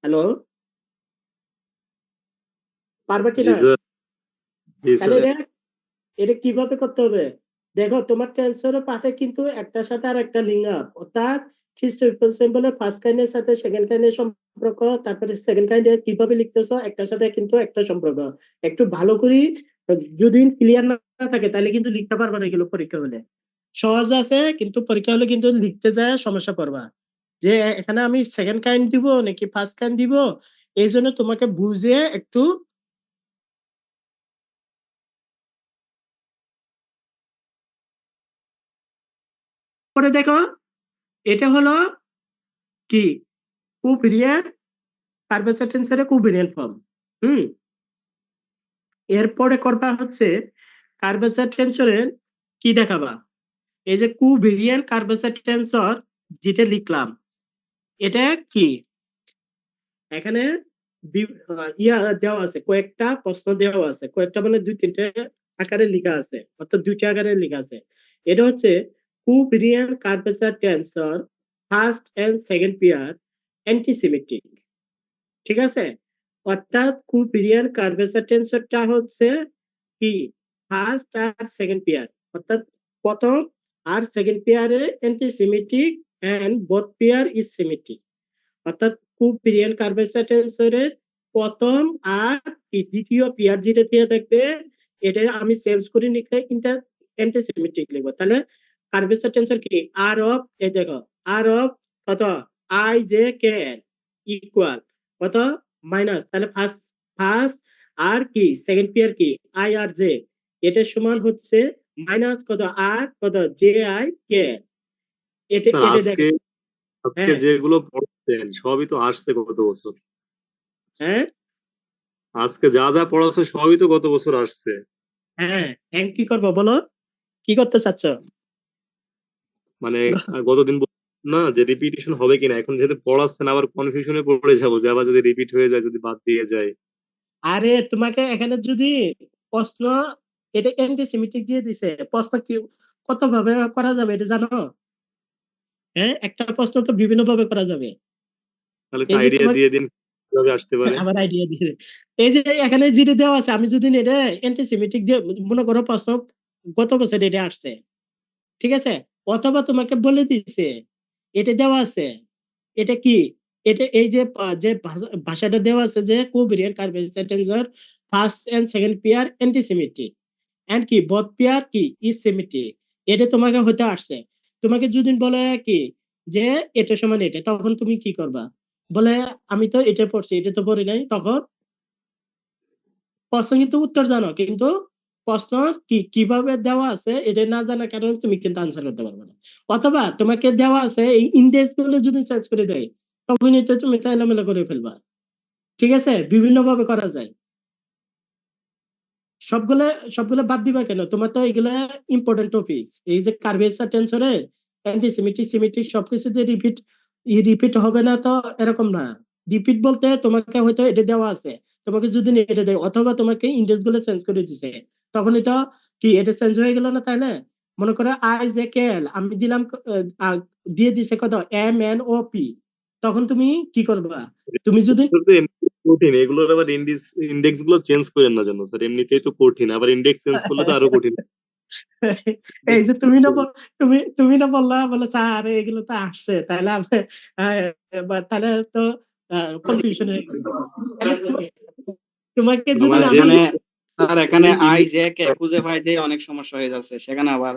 হ্যালো, পারবা জি কিনা? স্যার। জি তাহলে স্যার। এটা এটা কিভাবে করতে হবে? দেখো, তোমার টেন্সরের পার্টে কিন্তু একটার সাথে আর একটা লিঙ্ক আপ, অর্থাৎ খ্রিস্ট সিম্বলের ফার্স্ট কাইন্ডের সাথে সেকেন্ড কাইন্ডের সম্পর্ক, তারপরে সেকেন্ড কাইন্ডে কিভাবে লিখতেছো একটার সাথে কিন্তু একটা সম্পর্ক। একটু ভালো করে যদি ক্লিয়ার না থাকে তাহলে কিন্তু লিখতে পারবে না, এগুলো পরীক্ষা হলে সহজ আছে, কিন্তু পরীক্ষা হলে কিন্তু লিখতে যায় সমস্যা পড়বা, যে এখানে আমি সেকেন্ড কাইন্ড দিব নাকি ফার্স্ট কাইন্ড দিব। এই জন্য তোমাকে বুঝে একটু করে দেখো। এটা হলো কি, কুভেরিয়ান্ট কার্বেচার টেন্সরের কুভেরিয়ান্ট ফর্ম। হুম, এরপরে করবা হচ্ছে কার্বেচার টেন্সরের কি দেখাবা, এই যে কুভেরিয়ান্ট কার্বেচার টেন্সর যেটা লিখলাম, এটা কি এখানে ইয়া দেওয়া আছে, কয়েকটা প্রশ্ন দেওয়া আছে, কয়েকটা মানে দুই তিনটে আকারে লেখা আছে, অর্থাৎ দুইটা আকারে লেখা আছে। এটা হচ্ছে covariant curvature tensor first and second pair antisymmetric. ঠিক আছে, অর্থাৎ কুভেরিয়ান্ট কার্বেচার টেন্সরটা হচ্ছে কি ফার্স্ট আর সেকেন্ড পেয়ার, অর্থাৎ প্রথম আর সেকেন্ড পেয়ারে antisymmetric and both pair is symmetric. অর্থাৎ কুভেরিয়ান্ট কার্বেচার টেন্সরের প্রথম আর কি দ্বিতীয় পেয়ার যেটা দিয়ে থাকবে, এটা আমি চেঞ্জ করে লিখলে অ্যান্টিসিমেট্রিক লিখবো। তাহলে কার্বেচার টেন্সর কি আর অফ, এই দেখো আর অফ কত আই জে কে ইকুয়াল কত মাইনাস, তাহলে ফার্স্ট ফার্স্ট আর কি সেকেন্ড পেয়ার কি আই আর জে, এটা সমান হচ্ছে মাইনাস কত আর কত জে আই কে। এটা স্যার এটা আজকে দেখো। আজকে হ্যাঁ, যেগুলো পড়ছেন সবই তো আসছে গত বছর। হ্যাঁ, আজকে যা যা পড়াচ্ছে সবই তো গত বছর আসছে। হ্যাঁ, হ্যাঁ, কি করবো বলো, কি করতে চাচ্ছ? মানে গতদিন না যে রিপিটেশন হবে কিনা, এখন যেহেতু পড়াচ্ছেন আবার কনফিউশনে পড়ে যাবো যে আবার যদি রিপিট হয়ে যায়, যদি বাদ দিয়ে যায়। আরে তোমাকে এখানে যদি প্রশ্ন, এটা অ্যান্টিসেমিটিক দিয়ে দিছে, প্রশ্ন কি কত ভাবে করা যাবে এটা জানো? হ্যাঁ, একটা প্রশ্ন তো বিভিন্ন ভাবে করা যাবে। তাহলে একটা এই যে আইডিয়া তোমাকে দিয়ে দিন কিভাবে আসতে পারে। আবার আইডিয়া দিয়ে, এই যে এখানে যেটা দেওয়া আছে, আমি যদি এটা অ্যান্টিসেমিটিক দিয়ে মনে করো প্রশ্ন গত বছর এটা আসছে, ঠিক আছে, অথবা তোমাকে বলে দিছে এটা দেওয়া আছে, এটা কি, এটা এই যে যে ভাষাটা দেওয়া আছে যে covariant curvature tensor first and second pair antisymmetric and কি বোথ পেয়ার কি ইজ সিমেট্রিক, এটা তোমাকে হতে আসছে। তোমাকে যদি বলে কি যে এটা সমান এটা, তখন তুমি কি করবা? বলে আমি তো এটা পড়ছি, এটা তো পড়ি নাই, তখন প্রশ্ন কিন্তু উত্তর জানো, কিন্তু প্রশ্ন কি কিভাবে দেওয়া আছে এটা না জানার কারণে তুমি কিন্তু আনসার করতে পারবে না। অথবা তোমাকে দেওয়া আছে এই ইন্ডেক্স গুলো যদি চেঞ্জ করে দেয়, তখনই তো তুমি তা এলোমেলো করে ফেলবা। ঠিক আছে, বিভিন্ন ভাবে করা যায়। সবগুলো সবগুলো বাদ দিবা কেন? তোমার তো এগুলা ইম্পর্টেন্ট টপিক, এই যে কার্ভেচার টেন্সরের অ্যান্টিসেমিটিক সিমেট্রিক সবকিছু যে রিপিট হবে না তো, এরকম না। রিপিট বলতে তোমাকে হয়তো এটা দেওয়া আছে, তোমাকে যদি এটা দেয় অথবা তোমাকে ইন্ডেক্স গুলো চেঞ্জ করে দিছে, তখনই তো কি এটা চেঞ্জ হয়ে গেল না? তাইলে মনে করো আই জে কে এল আমি দিলাম, দিয়ে দিছে কত এম এন ও পি, তখন তুমি কি করবা? তুমি যদি তো এমনি কঠিন, এগুলোর আবার ইন্ডেক্স গুলো চেঞ্জ করেন না জানো স্যার, এমনিতেই তো কঠিন, আবার ইন্ডেক্স চেঞ্জ করলে তো আরো কঠিন। এই যে তুমি না বললা বলে স্যার এগুলো তো আসছে, তাহলে তাহলে তো কনফিউশন হয়ে গেল। তাহলে তোমাকে যদি আমার যে আমি এখানে স্যার এখানে আই ইন্ডেক্স জে কে খুঁজে পাইতে অনেক সমস্যা হয়ে যাচ্ছে, সেখানে আবার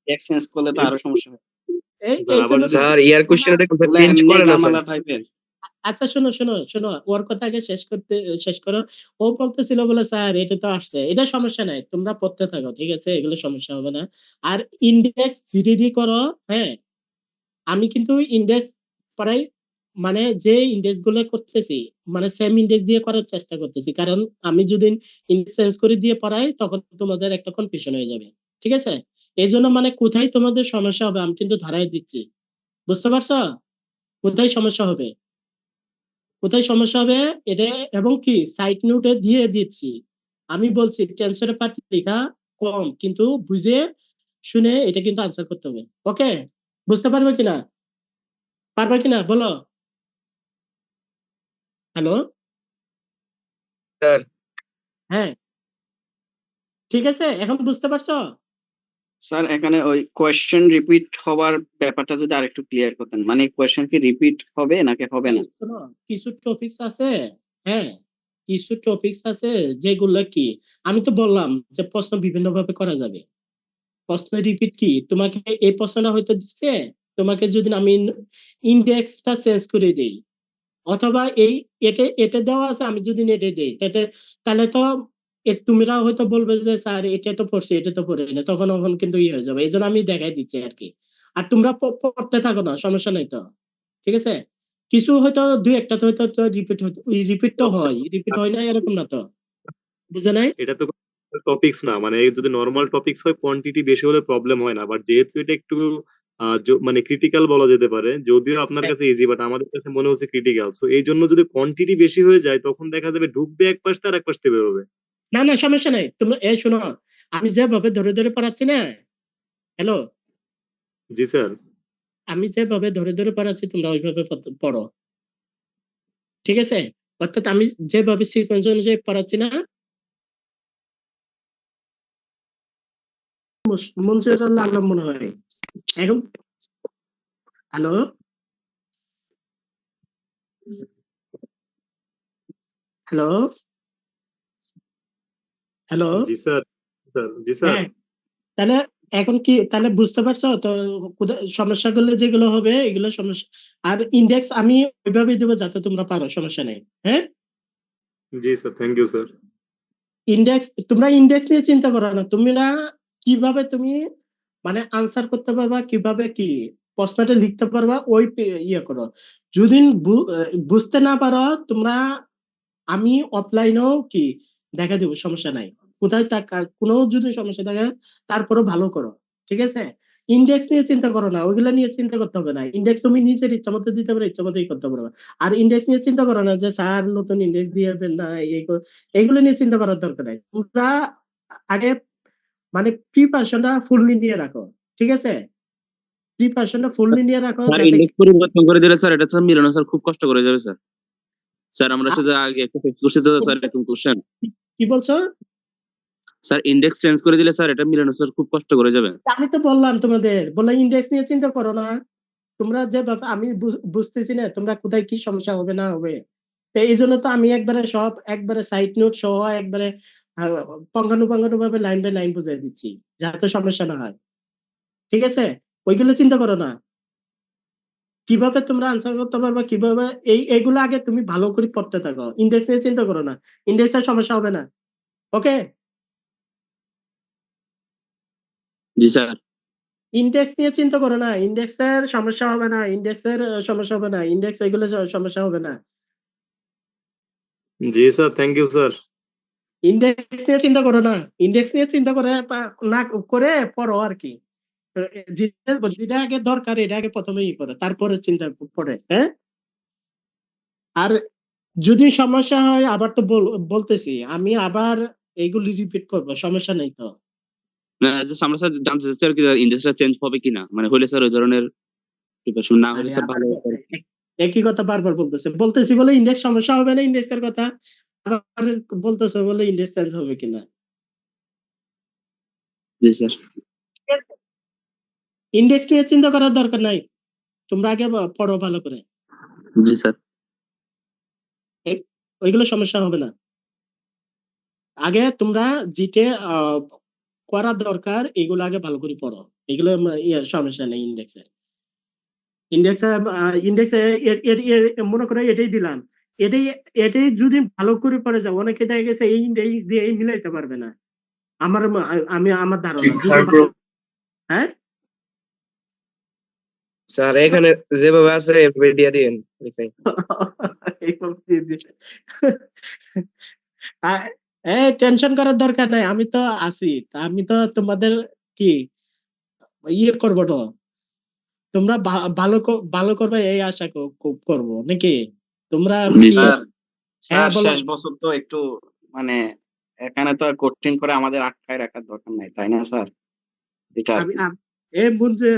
এক্সচেঞ্জ করলে তো আরো সমস্যা হয়। এই আবার জন্য যদি স্যার ইয়ার কোশ্চেনটা একটু এগুলো চেঞ্জ এমনি করে না স্যার? ঝামেলা টাইপের। আচ্ছা, শোনো শোনো শোনো, ওর কথা আগে শেষ করো। ও বলতেছিল বলে স্যার এটা তো আসছে, এটা সমস্যা নাই, তোমরা পড়তে থাকো, ঠিক আছে, এগুলো সমস্যা হবে না। আর ইন্ডেক্স জিডিডি করো। হ্যাঁ, আমি কিন্তু ইন্ডেক্স পড়াই, মানে যে ইন্ডেক্স গুলো করতেছি মানে সেম ইন্ডেক্স দিয়ে করার চেষ্টা করতেছি, কারণ আমি যদি ইন্ডেক্স চেঞ্জ করে দিয়ে পড়াই তখন তোমাদের একটা কনফিউশন হয়ে যাবে। ঠিক আছে, এই জন্য মানে কোথায় তোমাদের সমস্যা হবে আমি কিন্তু ধারাই দিচ্ছি, বুঝতে পারছো? কোথায় সমস্যা হবে, কোথায় সমস্যা হবে এটা, এবং কি সাইড নোটে দিয়ে দিচ্ছি। আমি বলছি টেন্সরের পার্ট লেখা কম, কিন্তু বুঝে শুনে এটা কিন্তু আনসার করতে হবে। ওকে, বুঝতে পারবে কিনা, পারবে কিনা বলো? হ্যালো, স্যার হ্যাঁ, ঠিক আছে, এখন বুঝতে পারছো? স্যার এখানে ওই কোয়েশ্চেন রিপিট হওয়ার ব্যাপারটা যদি আরেকটু ক্লিয়ার করতেন, মানে কোয়েশ্চেন কি রিপিট হবে নাকি হবে না? শোনো, কিছু টপিকস আছে, হ্যাঁ, কিছু টপিকস আছে যেগুলো কি, আমি তো বললাম যে প্রশ্ন বিভিন্ন ভাবে করা যাবে। প্রশ্ন রিপিট কি, তোমাকে এই প্রশ্নটা হয়তো দিচ্ছে, তোমাকে যদি আমি ইন্ডেক্সটা চেঞ্জ করে দেই, অথবা এটা এটা দেওয়া আছে, আমি যদি এটা দেই, তাহলে তো তোমরা হয়তো বলবে যে স্যার এটা তো পড়ছি, এটা তো পড়ে না, তখন কিন্তু হয়ে যাবে, এই জন্য আমি দেখাই দিচ্ছি আর কি। আর তোমরা পড়তে থাকো না, সমস্যা নাই তো, ঠিক আছে। কিছু হয়তো দুই একটা তো হয়তো রিপিট তো হয়, রিপিট হয় না এরকম না তো, বুঝে নাই? এটা তো টপিকস না, মানে যদি নর্মাল টপিকস হয় কোয়ান্টিটি বেশি হলে প্রবলেম হয় না, বাট যেহেতু এটা একটু মানে ক্রিটিক্যাল বলা যেতে পারে, যদিও আপনার কাছে ইজি বাট আমাদের কাছে মনে হচ্ছে ক্রিটিক্যাল, সো এই জন্য যদি কোয়ান্টিটি বেশি হয়ে যায় তখন দেখা যাবে ঢুকবে এক পাশ থেকে আর এক পাশ থেকে বেরোবে। না না, সমস্যা নাই, তোমরা এই শোনো, আমি যেভাবে ধরে ধরে পড়াচ্ছি না, হ্যালো, জি স্যার। আমি যেভাবে ধরে ধরে পড়াচ্ছি তোমরা ওইভাবে পড়ো, ঠিক আছে। অর্থাৎ আমি যেভাবে সিকোয়েন্স অনুযায়ী পড়াচ্ছি না, মঞ্চুর লাগলাম মনে হয় এখন। হ্যালো, হ্যালো, হ্যালো, জি স্যার। স্যার জি স্যার। হ্যাঁ, তাহলে এখন কি, তাহলে বুঝতে পারছো তো সমস্যাগুলো যেগুলো হবে এগুলো সমস্যা। আর ইন্ডেক্স আমি ওইভাবে দেবো যাতে তোমরা পারো, সমস্যা নেই, হ্যাঁ। জি স্যার, থ্যাংক ইউ স্যার। তোমরা ইন্ডেক্স নিয়ে চিন্তা করো না, তোমরা কিভাবে তুমি মানে আনসার করতে পারবা, কিভাবে কি প্রশ্নটা লিখতে পারবা, ইয়ে করো। যদি বুঝতে না পারো তোমরা, আমি অফলাইনেও কি দেখা দিব, সমস্যা নাই। কোথায় কোনো যদি সমস্যা থাকে তারপরও ভালো করো, ঠিক আছে। ইন্ডেক্স নিয়ে চিন্তা করো না, ওইগুলো নিয়ে চিন্তা করতে হবে না। ইন্ডেক্স তুমি নিজের ইচ্ছা মতো দিতে পারো, ইচ্ছা মতোই করতে পারবে। আর ইন্ডেক্স নিয়ে চিন্তা করো না যে স্যার নতুন ইন্ডেক্স দিয়েবেন না, এইগুলো নিয়ে চিন্তা করার দরকার নাই। তোমরা আগে মানে প্রিপারেশনটা ফুললি নিয়ে রাখো, ঠিক আছে। প্রিপারেশনটা ফুললি নিয়ে রাখো স্যার যাতে ইন্ডেক্স পরিবর্তন করে দিলে স্যার এটা স্যার মিলানো স্যার খুব কষ্ট করে যাবে স্যার। স্যার আমরা শুধু আগে একটা ফিক্স করছি তো স্যার এরকম কোশ্চেন। কি বলছো? স্যার ইন্ডেক্স চেঞ্জ করে দিলে স্যার এটা মিলানো স্যার খুব কষ্ট করে যাবে। আমি তো বললাম তোমাদের, বললাম ইন্ডেক্স নিয়ে চিন্তা করো না। তোমরা যে আমি বুঝতেছি না তোমরা কোথায় কি সমস্যা হবে না হবে। তো এই জন্য তো আমি একবারে সব একবারে সাইড নোট সহ একবারে পঙ্গানুপঙ্গানু ভাবে লাইন বাই লাইন বুঝাই দিচ্ছি, যাতে সমস্যা না হয়, ঠিক আছে। ওইগুলো চিন্তা করো না, কিভাবে তোমরা আনসার করতে পারবা, কিভাবে এইগুলো আগে তুমি ভালো করে পড়তে থাকো, ইন্ডেক্স নিয়ে চিন্তা করো না, ইন্ডেক্সের সমস্যা হবে না, ওকে। জি স্যার। ইন্ডেক্স নিয়ে চিন্তা করো না, ইন্ডেক্সের সমস্যা হবে না, ইন্ডেক্সের সমস্যা হবে না, ইন্ডেক্স এগুলো সমস্যা হবে না। জি sir, thank you sir. Index নিয়ে চিন্তা করো না, ইন্ডেক্স নিয়ে চিন্তা করে না করে পড়ো আর কি। তো যেটা আগে দরকার এটা আগে প্রথমে করো, তারপরে চিন্তা পড়ে, হ্যাঁ। আর যদি সমস্যা হয় আবার তো বলতেছি আমি, আবার এইগুলি রিপিট করবো, সমস্যা নেই তো। না জাস্ট আমরা স্যার জানতে চাচ্ছি আর কি ইন্ডেক্সটা চেঞ্জ হবে কিনা, মানে হলে স্যার ওই ধরনের প্রিপারেশন না হলে আরে স্যার আবার ভালো হতো। একই কথা বারবার বলতেছি বলে ইন্ডেক্স সমস্যা হবে না, ইন্ডেক্সের কথা আবার বলতেছে বলে ইন্ডেক্স চেঞ্জ হবে কিনা। জি স্যার। ইন্ডেক্স নিয়ে চিন্তা করার দরকার নাই, তোমরা আগে পড়ো ভালো করে, জি স্যার। ওইগুলো সমস্যা হবে না। আগে তোমরা যেটা করা দরকার এগুলো আগে ভালো করে পড়ো, এগুলো সমস্যা নেই। ইন্ডেক্সে ইন্ডেক্সে মনে করো এটাই দিলাম, এটাই এটাই যদি ভালো করে পড়ে যাও, অনেকে দেখা গেছে এই ইন্ডেক্স দিয়ে মিলাইতে পারবে না। আমি আমার ধারণা হ্যাঁ। স্যার এখানে যেভাবে আছে এভাবে দিয়ে দিন টেনশন করার দরকার নাই, আমি তো আছি, আমি তো তোমাদের কি ইয়ে করবো না। তোমরা ভালো করবে এই আশা করবো নাকি তোমরা জি কি? স্যার। হ্যাঁ স্যার বলো। শেষ বছর তো একটু মানে এখানে তো কঠিন করে আমাদের আটকায় রাখার দরকার নাই, তাই না স্যার? এটা আর আমি কি। এ বুঝছে,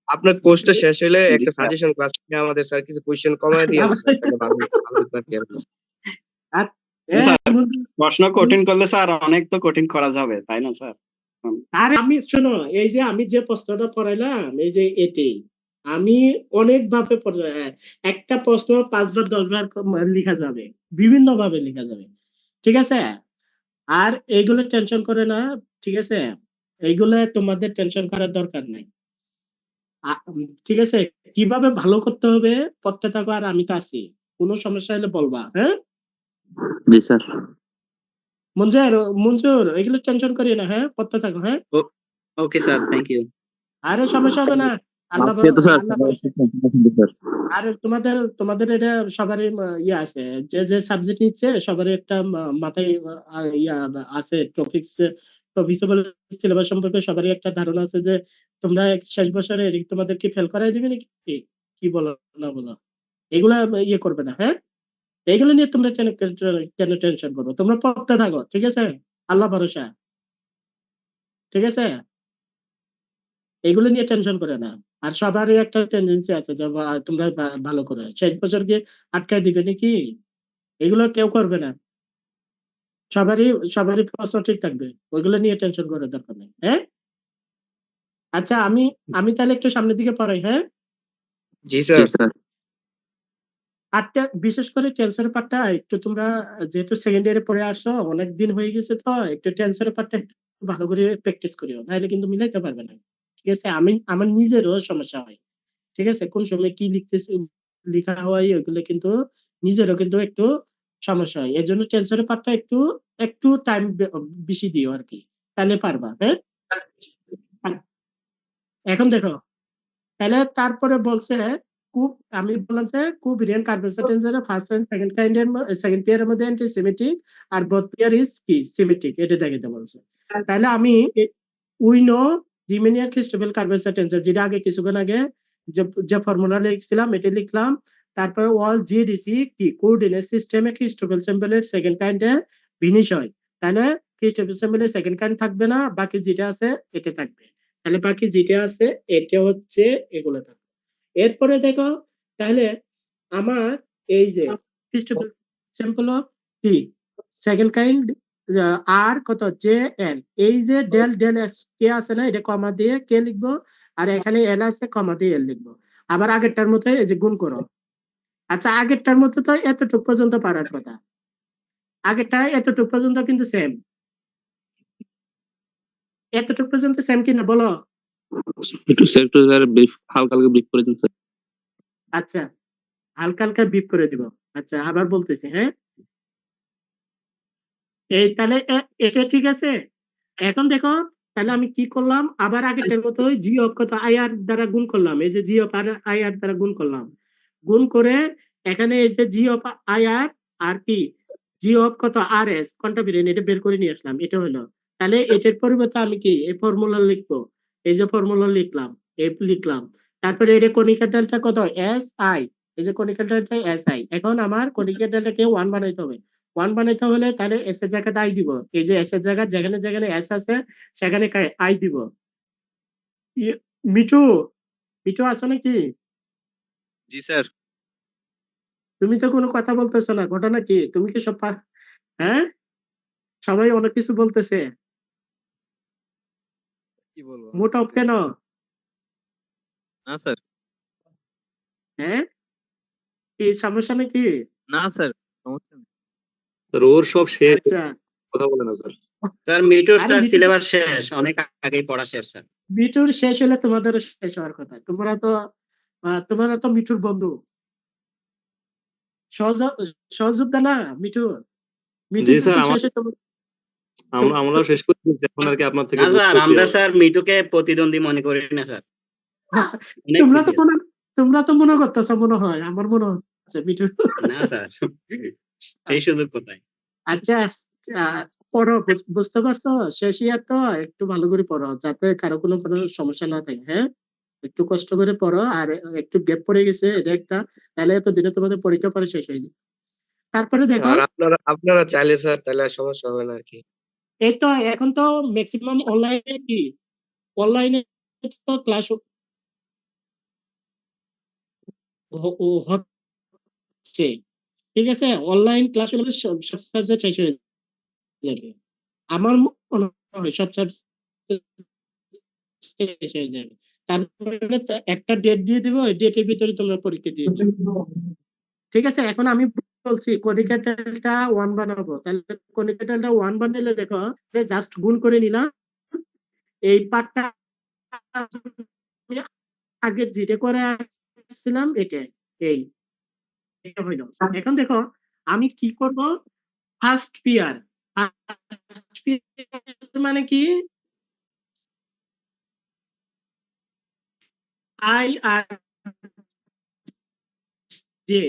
আপনার কোর্সটা শেষ হলে জি একটা স্যার। সাজেশন ক্লাস নিয়ে আমাদের স্যার কিছু কোয়েশ্চেন কমায় দিয়েন স্যার, তাহলে ভালো ভালো হতো আর কি এরকম। স্যার প্রশ্ন কঠিন করলে স্যার অনেক তো কঠিন করা যাবে তাই না স্যার? আরে আমি শোনো, এই যে আমি যে প্রশ্নটা পড়াইলাম, এই যে এটি আমি অনেক ভাবে একটা প্রশ্ন 5 বার 10 বার লেখা যাবে, বিভিন্ন ভাবে লেখা যাবে, ঠিক আছে? আর এইগুলো টেনশন করে না, ঠিক আছে? এইগুলো তোমাদের টেনশন করার দরকার নাই। ঠিক আছে, কিভাবে ভালো করতে হবে পড়তে থাকো, আর আমি তো আছি, কোনো সমস্যা হলে বলবা, হ্যাঁ? জি স্যার। মঞ্জুর মঞ্জুর এগুলো টেনশন করিও না, হ্যাঁ? পড়তে থাকো, হ্যাঁ? Okay sir, thank you. আরে সমস্যা হবে না, আল্লাহ আজকে তো স্যার আল্লাহ স্যার। আর তোমাদের তোমাদের এটা সবারই ইয়ে আছে, যে যে সাবজেক্ট নিচ্ছে সবারই একটা মাথায় ইয়া আছে, টপিক্স সিলেবাস সম্পর্কে সবারই একটা ধারণা আছে যে তোমরা শেষ বছরে তোমাদের কি ফেল করাই দিবে নাকি, কি বলো না বলো, এগুলা ইয়ে করবে না, হ্যাঁ? এইগুলো নিয়ে তোমরা কেন কেন টেনশন করো, তোমরা পড়তে থাকো, ঠিক আছে? আল্লাহ ভরসা, ঠিক আছে? এগুলো নিয়ে টেনশন করে না। আর সবারই একটা টেন্ডেন্সি আছে যে তোমরা ভালো করে শেষ বছর গিয়ে আটকায় দিবে নাকি, এগুলো কেউ করবে না। সবারই সবারই প্রশ্ন ঠিক থাকবে, ওইগুলো নিয়ে টেনশন করার দরকার নেই, হ্যাঁ? আচ্ছা, আমি আমি তাহলে একটু সামনের দিকে পড়াই, হ্যাঁ? জি জি স্যার। স্যার। আটটা বিশেষ করে টেন্সরের পার্টটা একটু তোমরা যেহেতু সেকেন্ড ইয়ারে পড়ে আসছো, অনেক দিন হয়ে গেছে, তো একটু টেন্সরের পার্টটা একটু ভালো করে প্র্যাকটিস করিও, নাহলে কিন্তু মিলাইতে পারবে না, ঠিক আছে? আমার নিজেরও সমস্যা হয়, ঠিক আছে? কোন সময় কি লিখতেছি, লেখা হয় ওইগুলো কিন্তু নিজেরও কিন্তু একটু সমস্যা হয়, এর জন্য টেন্সরের পার্টটা একটু একটু টাইম বেশি দিও আর কি, তাহলে পারবা, হ্যাঁ? এখন দেখো, তাহলে তারপরে বলছে খুব, আমি বললাম যে খুব রিয়েল কার্বোসাইটেন্সের ফার্স্ট এন্ড সেকেন্ড কাইন্ডের সেকেন্ড পেয়ারের মধ্যে অ্যান্টিসেমিটিক আর বোথ পেয়ার ইজ কি সিমেট্রিক, এটা দেখাতে বলছে। তাহলে আমি উই নো রিমেনিয়ার খ্রিস্টোফেল কার্বোসাইটেন্সের, যেটা আগে কিছুক্ষণ আগে যে যে ফর্মুলা লিখছিলাম এটা লিখলাম, তারপরে অল জিডিসি কি কোঅর্ডিনেট সিস্টেমে খ্রিস্টোফেল স্যাম্পলের সেকেন্ড কাইন্ডে ভিনিশ হয়, তাহলে খ্রিস্টোফেল স্যাম্পলের সেকেন্ড কাইন্ড থাকবে না, বাকি যেটা আছে এটা থাকবে, তাহলে বাকি যেটা আছে এটা হচ্ছে এগুলো থাকবে। এরপরে দেখো, তাহলে আমার এই যে খ্রিস্টোফেল স্যাম্পল অফ কি সেকেন্ড কাইন্ড আর কত জে এল, এই যে ডেল ডেল এস কে আছে না, এটা কমা দিয়ে কে লিখবো, আর এখানে এল আছে কমা দিয়ে এল লিখবো, আবার আগেরটার মতো এই যে গুণ করো। আচ্ছা, আগেরটার মতো তো এতটুকু পর্যন্ত পারার কথা, আগেরটা এতটুকু পর্যন্ত কিন্তু সেম, এতটুকু পর্যন্ত সেম কিনা বলো? একটু স্যার একটু স্যার হালকা হালকা ব্রিফ করে দিন স্যার। আচ্ছা, হালকা হালকা বিপ করে দিব। আচ্ছা, আবার বলতেছি, হ্যাঁ? এই তাহলে এটা ঠিক আছে। এখন দেখো, তাহলে আমি কি করলাম, আবার আগেরটার মতো জি অফ কত আই আর দ্বারা গুণ করলাম, এই যে জি অফ আই আর দ্বারা গুণ করলাম, গুণ করে এখানে এই যে জি অফ আই আর কি জি অফ কত আর এস কোনটা বেরিয়ে এটা বের করে নিয়ে আসলাম, এটা হলো। তাহলে এটার পরিবর্তে আমি কি এই ফর্মুলা লিখবো, এই যে ফর্মুলা লিখলাম, এই লিখলাম, তারপরে এটা কণিকার ডেল্টা কত এস আই, এই যে কণিকার ডেল্টা এস আই, এখন আমার কণিকার ডেল্টাকে 1 বানাইতে হবে, 1 বানাইতে হলে তাহলে এস এর জায়গাতে আই দিব, এই যে এস এর জায়গা যেখানে যেখানে এস আছে সেখানে আই দিব। মিঠু, মিঠু আছো নাকি? জি স্যার। তুমি তো কোনো কথা বলতেছো না, ঘটনা কি? তুমি কি সব হ্যাঁ, সবাই অনেক কিছু বলতেছে, কি বলবো? মুড অফ কেন? না স্যার। হ্যাঁ, কি সমস্যা নাকি? না স্যার, সমস্যা নেই। স্যার ওর সব শেষ, আচ্ছা, কথা বলে না স্যার। স্যার মিটুর আরে স্যার সিলেবাস শেষ, অনেক আগেই পড়া শেষ স্যার। মিঠুর শেষ হলে তোমাদেরও শেষ হওয়ার কথা, তোমরা তো মিঠুর বন্ধু, সহযোগ সহযোদ্ধা না মিঠু, মিঠু জি স্যার, যদি শেষ হয় আমরাও শেষ করে দিয়েছি, এখন আর কি আপনার থেকে না স্যার, বুঝতেছি আমরা আর। স্যার মিটুকে প্রতিদ্বন্দ্বী মনে করি না স্যার, অনেক তোমরা তো পিছিয়ে মনে তোমরা তো মনে করতেছো, মনে হয় আমার মনে হচ্ছে মিঠু। না স্যার, সেই সুযোগ কোথায়? আচ্ছা, পড়ো, বুঝতে পারছো? শেষ ইয়ার তো একটু ভালো করে পড়ো, যাতে কারো কোনো সমস্যা না থাকে, হ্যাঁ? একটু কষ্ট করে পড়ো, আর একটু গ্যাপ পড়ে গেছে এটা একটা, তাহলে এত দিনে তোমাদের পরীক্ষা পরে শেষ হয়ে যাবে। তারপরে দেখো, স্যার আপনারা চাইলে স্যার তাহলে আর সমস্যা হবে না আর কি। এই তো এখন তো ম্যাক্সিমাম অনলাইনে কি অনলাইনে তো ক্লাস হচ্ছে, ঠিক আছে? অনলাইন ক্লাস হলে সব সাবজেক্ট শেষ হয়ে যাবে। আমার মনে হয় সব সাবজেক্ট শেষ হয়ে যাবে। তারপরে একটা ডেট দিয়ে দিব, ওই ডেটের ভিতরে তোমরা পরীক্ষা দিয়ে দিবে। ঠিক আছে? এখন আমি বলছি কনিকাটেলটা 1 বানাবো, তাহলে কনিকাটেলটা 1 বানালে দেখো জাস্ট গুণ করে নিলাম, এই পার্টটা আগে যেটা করে আসছিলাম এটা, এই এটা হইলো। এখন দেখো আমি কি করব, ফার্স্ট পেয়ার। ফার্স্ট পেয়ার মানে কি, আই আর জে।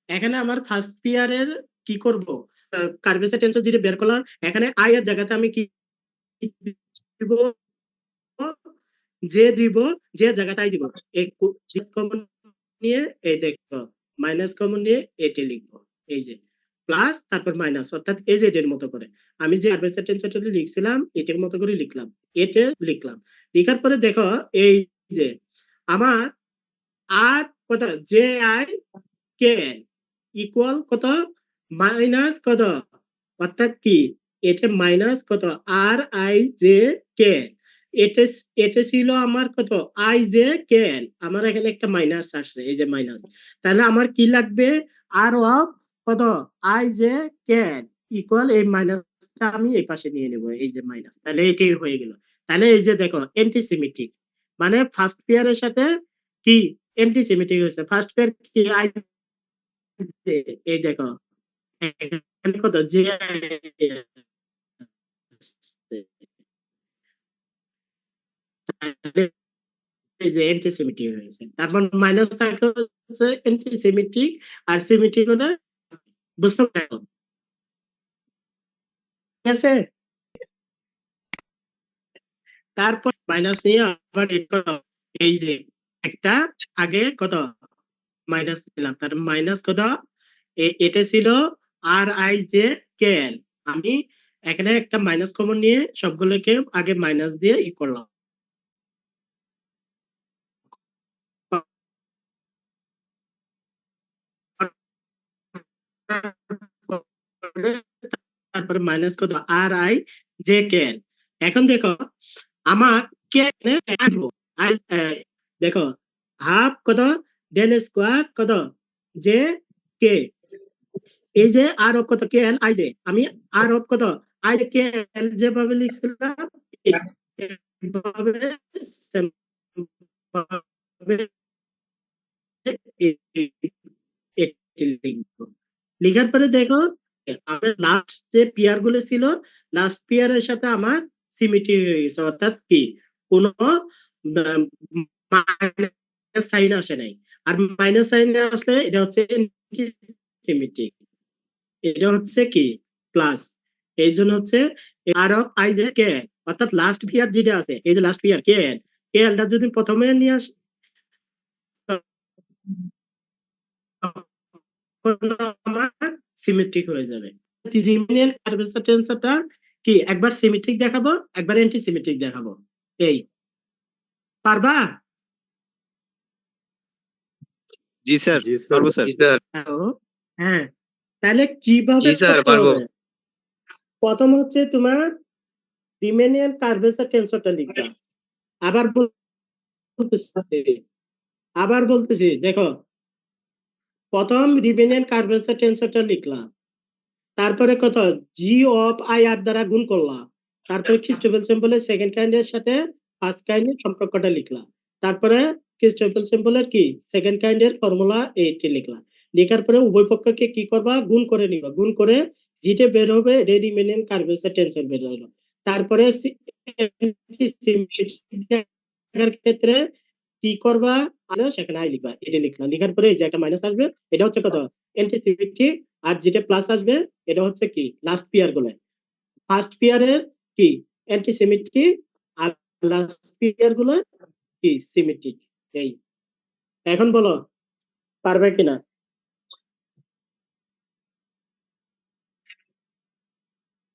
এখানে আমার ফার্স্ট পেয়ারের কি করব, কার্ভেচার টেন্সর যেটা বের করলাম, এখানে আই এর জায়গাতে আমি কি দিব, যে দিব, যে জায়গাতে আই দিব, এই কমন নিয়ে এই দেখো মাইনাস কমন নিয়ে এটি লিখবো, এই যে প্লাস তারপর মাইনাস, অর্থাৎ এই যে এটার মতো করে আমি যে কার্ভেচার টেন্সরটা লিখছিলাম এটার মতো করে লিখলাম, এটা লিখলাম। লিখার পরে দেখো এই যে আমার আর কত, জে আই কে ইকুয়াল কত, মাইনাস কত, অর্থাৎ কি এটা মাইনাস কত, আর আই জে কে, এটা এটা ছিল আমার কত, আই জে কে এল, আমার এখানে একটা মাইনাস আসছে, এই যে মাইনাস, তাহলে আমার কি লাগবে, আর অফ কত, I J K L equal এই মাইনাসটা আমি এই পাশে নিয়ে নেব, এই যে মাইনাস, তাহলে এটাই হয়ে গেল। তাহলে এই যে দেখো অ্যান্টিসিমেট্রিক, মানে ফার্স্ট পেয়ারের সাথে কি অ্যান্টিসিমেট্রিক হয়েছে। ফার্স্ট পেয়ার কি আই, এই দেখো এখানে কত, যে এই যে অ্যান্টিসেমিটিক হয়েছে, তারপর মাইনাস থাকলে হচ্ছে অ্যান্টিসেমিটিক, আর সেমিটিক হলে, বুঝতে পারো? ঠিক আছে, তারপর মাইনাস নিয়ে আবার এই যে একটা আগে কত মাইনাস দিলাম, তার মাইনাস কত, এটা ছিল আর আই জে কে এল, আমি এখানে একটা মাইনাস কমন নিয়ে সবগুলোকে আগে মাইনাস দিয়ে ই করলাম, তারপরে মাইনাস কত, আর আই জে কে এল। এখন দেখো আমার কে আসবো, দেখো হাফ কত, ডেল স্কোয়ার কত, জে কে, এই যে আর অফ কত, কে এল আই জে, আমি আর অফ কত, আই জে কে এল যেভাবে লিখছিলাম এইভাবে same ভাবে এটি লিখবো। লিখার পরে দেখো আমার লাস্ট যে পেয়ার গুলো ছিল, লাস্ট পেয়ারের সাথে আমার সিমিট্রি হয়ে গেছে, অর্থাৎ কি কোনো মাইনাস সাইন আসে নাই, আর মাইনাস সাইন আসলে এটা হচ্ছে সিমিট্রিক, এটা হচ্ছে কি প্লাস, এই জন্য হচ্ছে আর অফ আই জে কে, অর্থাৎ লাস্ট পেয়ার যেটা আছে, এই যে লাস্ট পেয়ার কে এল, কে এলটা যদি প্রথমে নিয়ে আসি আমার সিমেট্রিক হয়ে যাবে। রিমেনিয়ান কার্ভেচার টেন্সরটা কি একবার সিমেট্রিক দেখাবো, একবার অ্যান্টি সিমেট্রিক দেখাবো, এই পারবা? জি স্যার, জি স্যার। পারবো স্যার। জি স্যার। হ্যালো, হ্যাঁ, তাহলে কিভাবে জি স্যার, করতে পারবো। হবে? প্রথম হচ্ছে তোমার রিমেনিয়ান কার্ভেচার টেন্সরটা লিখবা, আবার আবার বলতেছি দেখো, প্রথম রিমেনিয়ান কার্ভেচার টেন্সরটা লিখলাম, তারপরে কত, জি অফ আই আর দ্বারা গুণ করলাম, তারপরে ক্রিস্টোফেল সিম্বলের সেকেন্ড কাইন্ডের সাথে ফার্স্ট কাইন্ডের সম্পর্কটা লিখলাম, তারপরে ক্রিস্টোফেল সিম্বলের কি সেকেন্ড কাইন্ডের ফর্মুলা এইটি লিখলাম। লেখার পরে উভয় পক্ষকে কি করবা, গুণ করে নিবা, গুণ করে যেটা বের হবে এটা রিমেনিয়ান কার্ভেচার টেন্সর বের হলো। তারপরে দেখার ক্ষেত্রে কি করবা, সেখানে আই লিখবা, এটা লিখলাম, লেখার পরে এই যে একটা মাইনাস আসবে, এটা হচ্ছে কত অ্যান্টিসিমেট্রিক, আর যেটা প্লাস আসবে এটা হচ্ছে কি লাস্ট পেয়ার গুলো, ফার্স্ট পেয়ারের কি অ্যান্টিসিমেট্রিক, আর লাস্ট পেয়ার গুলো কি সিমেট্রিক। এই এখন বলো পারবে কিনা?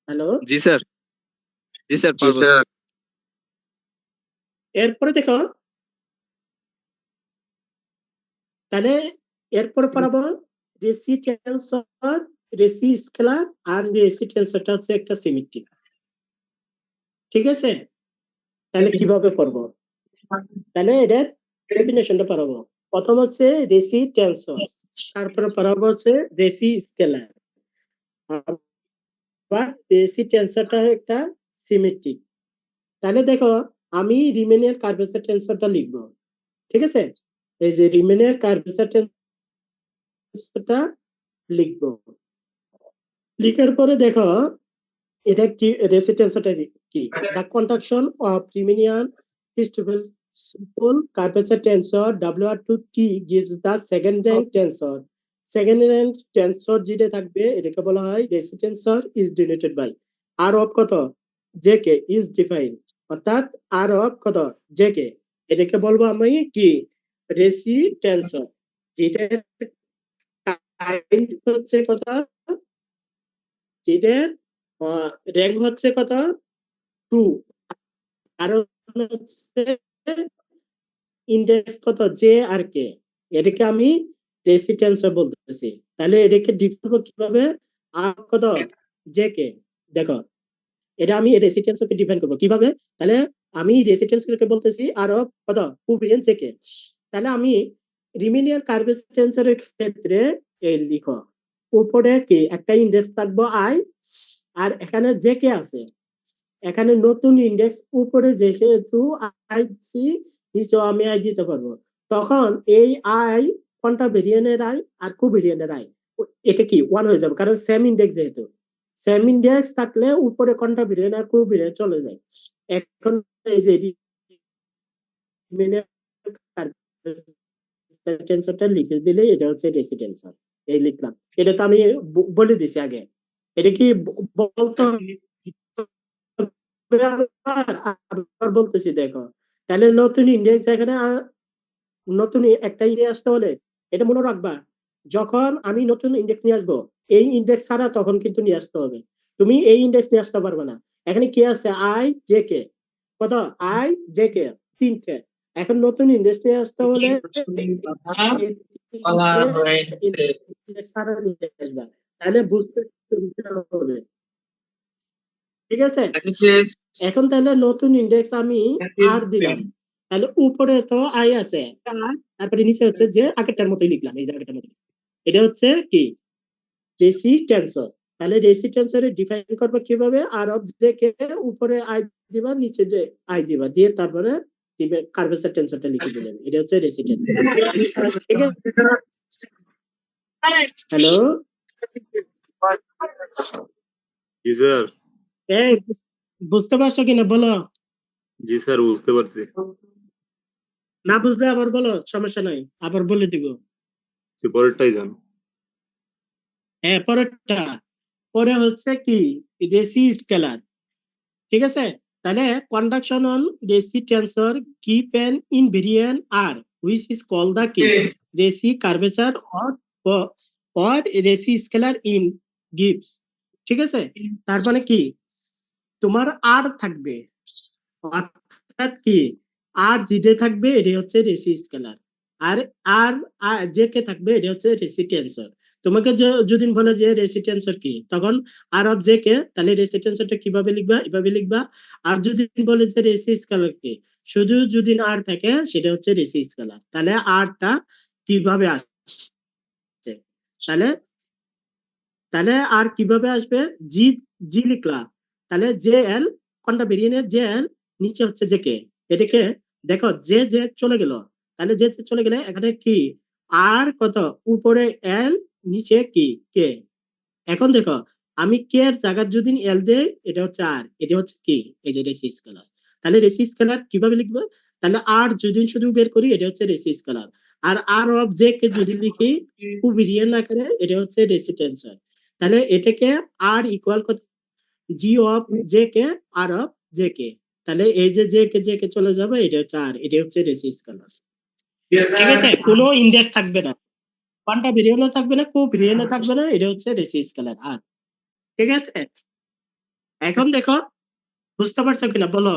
হ্যালো, জি স্যার, জি স্যার, জি পারবো স্যার। স্যার। এরপরে দেখো তাহলে এরপর পড়াবো রেসি টেন্সর, রেসি স্কেলার আর রেসি টেন্সরটা হচ্ছে একটা সিমেট্রিক। ঠিক আছে, তাহলে কিভাবে পড়বো? তাহলে এটার ডেফিনেশনটা পড়াবো। প্রথম হচ্ছে রেসি টেন্সর, তারপরে পড়াবো হচ্ছে রেসি স্কেলার। আবার রেসি টেন্সরটা একটা সিমেট্রিক। তাহলে দেখো আমি রিমেনের কার্ভেচার টেন্সরটা লিখবো। ঠিক আছে, এই যে রিমেনের কার্ভেচার টেন্সরটা লিখবো। লিখার পরে দেখো এটা কি, রেসি টেন্সরটা কি? The contraction of Riemannian simple curvature tensor WR2T gives the second rank tensor. Second rank tensor যেটা থাকবে এটাকে বলা হয় রেসি tensor is denoted by r of কত jk is defined, অর্থাৎ r of কত jk, এটাকে বলবো আমি কি রেসি টেন্সর, যেটার কাইন্ড হচ্ছে কত, যেটার র্যাঙ্ক হচ্ছে কত 2, কারণ হচ্ছে ইন্ডেক্স কত জে আর কে, এটাকে আমি রেসি টেন্সর বলতেছি। তাহলে এটাকে ডিফাইন করব কিভাবে, আর কত জে কে, দেখো এটা আমি রেসি টেন্সরকে ডিফাইন করব কিভাবে, তাহলে আমি রেসি টেন্সরকে বলতেছি আর কত কোভেরিয়েন্ট জে কে। তাহলে আমি রিমেনিয়ার কার্ভেচার টেন্সরের ক্ষেত্রে এই লিখো উপরে কি একটা ইন্ডেক্স থাকবো আই, আর এখানে জে কে আছে, এখানে নতুন ইন্ডেক্স উপরে যেহেতু আই দিছি, নিচেও আমি আই দিতে পারবো। তখন এই আই কোনটা ভেরিয়েন্টের আই আর কোভেরিয়েন্টের আই, এটা কি ওয়ান হয়ে যাবে, কারণ সেম ইন্ডেক্স, যেহেতু সেম ইন্ডেক্স থাকলে উপরে কোনটা ভেরিয়েন্ট আর কোভেরিয়েন্ট চলে যায়। এখন এই যে টেন্সরটা লিখে দিলে এটা হচ্ছে রেসি টেন্সর, এই লিখলাম। এটা তো আমি বলে দিছি আগে, এটা কি বলতো আবার বলতেছি দেখো। তাহলে নতুন ইন্ডেক্স এখানে নতুন একটা ইন্ডেক্স আসতে হলে এটা মনে রাখবা, যখন আমি নতুন ইন্ডেক্স নিয়ে আসবো এই ইন্ডেক্স ছাড়া তখন কিন্তু নিয়ে আসতে হবে, তুমি এই ইন্ডেক্স নিয়ে আসতে পারবে না। এখানে কি আছে আই জে কে, কত আই জে কে তিনটে, এখন নতুন ইন্ডেক্স নিয়ে আসতে হলে ইন্ডেক্স ছাড়া নিয়ে আসবা, তাহলে বুঝতে সুবিধা হবে। ঠিক আছে, এখন তাহলে নতুন ইন্ডেক্স আমি আর দিলাম, তাহলে উপরে তো আই আছে আর, তারপরে নিচে হচ্ছে যে আগেরটার মতোই লিখলাম, এই যে আগেরটার মতো। এটা হচ্ছে কি রেসি টেন্সর। তাহলে রেসি টেন্সরে ডিফাইন করবে কিভাবে, আর অফ জে কে উপরে আই দিবা, নিচে যে আই দিবা, দিয়ে তারপরে কার্ভেচার টেন্সরটা লিখে দিলেন, এটা হচ্ছে রেসি টেন্সর। ঠিক আছে, হ্যালো জি স্যার। এই বুঝতে পারছো কিনা বলো, জি স্যার, বুঝতে পারছি। না বুঝলে আবার বলো, সমস্যা নাই, আবার বলে দিব। পরেরটাই যান। হ্যাঁ পরেরটা, পরে হচ্ছে কি রেসি স্কেলার। ঠিক আছে, তাহলে contraction on Ricci tensor give an invariant R which is called the কি Ricci curvature or Ricci scalar in gives. ঠিক আছে, তার মানে কি তোমার আর থাকবে, অর্থাৎ কি আর যেটা থাকবে এটা হচ্ছে রেসি স্কেলার, আর আর যে কে থাকবে এটা হচ্ছে রেসি টেন্সর। তোমাকে যদি বলে যে রেসি টেন্সর কি, তখন আর অফ জে কে, তাহলে রেসি টেন্সরটা কিভাবে লিখবা, এভাবে লিখবা। আর যদি বলে যে রেসি স্কেলার কি, শুধু যদি আর থাকে সেটা হচ্ছে রেসি স্কেলার। তাহলে আরটা কিভাবে আসছে, তাহলে তাহলে আর কিভাবে আসবে, জি জি লিখলা, তাহলে জে এল কোনটা ভেরিয়েন্টের জে এল, নিচে হচ্ছে জে কে, এটাকে দেখো যে যে চলে গেল, তাহলে যে যে চলে গেলে এখানে কি আর কত উপরে এল, নিচে কি কে। এখন দেখো আমি কে এর জায়গা যদি এল দেই, এটা হচ্ছে আর, এটা হচ্ছে কি এই যে রেসি স্কেলার। তাহলে রেসি স্কেলার কিভাবে লিখবো, তাহলে আর যদি শুধু বের করি এটা হচ্ছে রেসি স্কেলার, আর আর অফ জে কে যদি লিখি ভেরিয়েন্ট আকারে এটা হচ্ছে রেসি টেন্সর। তাহলে এটাকে আর ইকুয়াল কত G of J K R of J K, তাহলে এই যে জে কে চলে যাবে, এটা হচ্ছে আর, এটা হচ্ছে রেসি স্কেলার। ঠিক আছে, কোনো ইন্ডেক্স থাকবে না, কোনটা ভেরিয়েবল থাকবে না, ভেরিয়েবল থাকবে না, এটা হচ্ছে রেসি স্কেলার আর। ঠিক আছে, এখন দেখো বুঝতে পারছো কিনা বলো।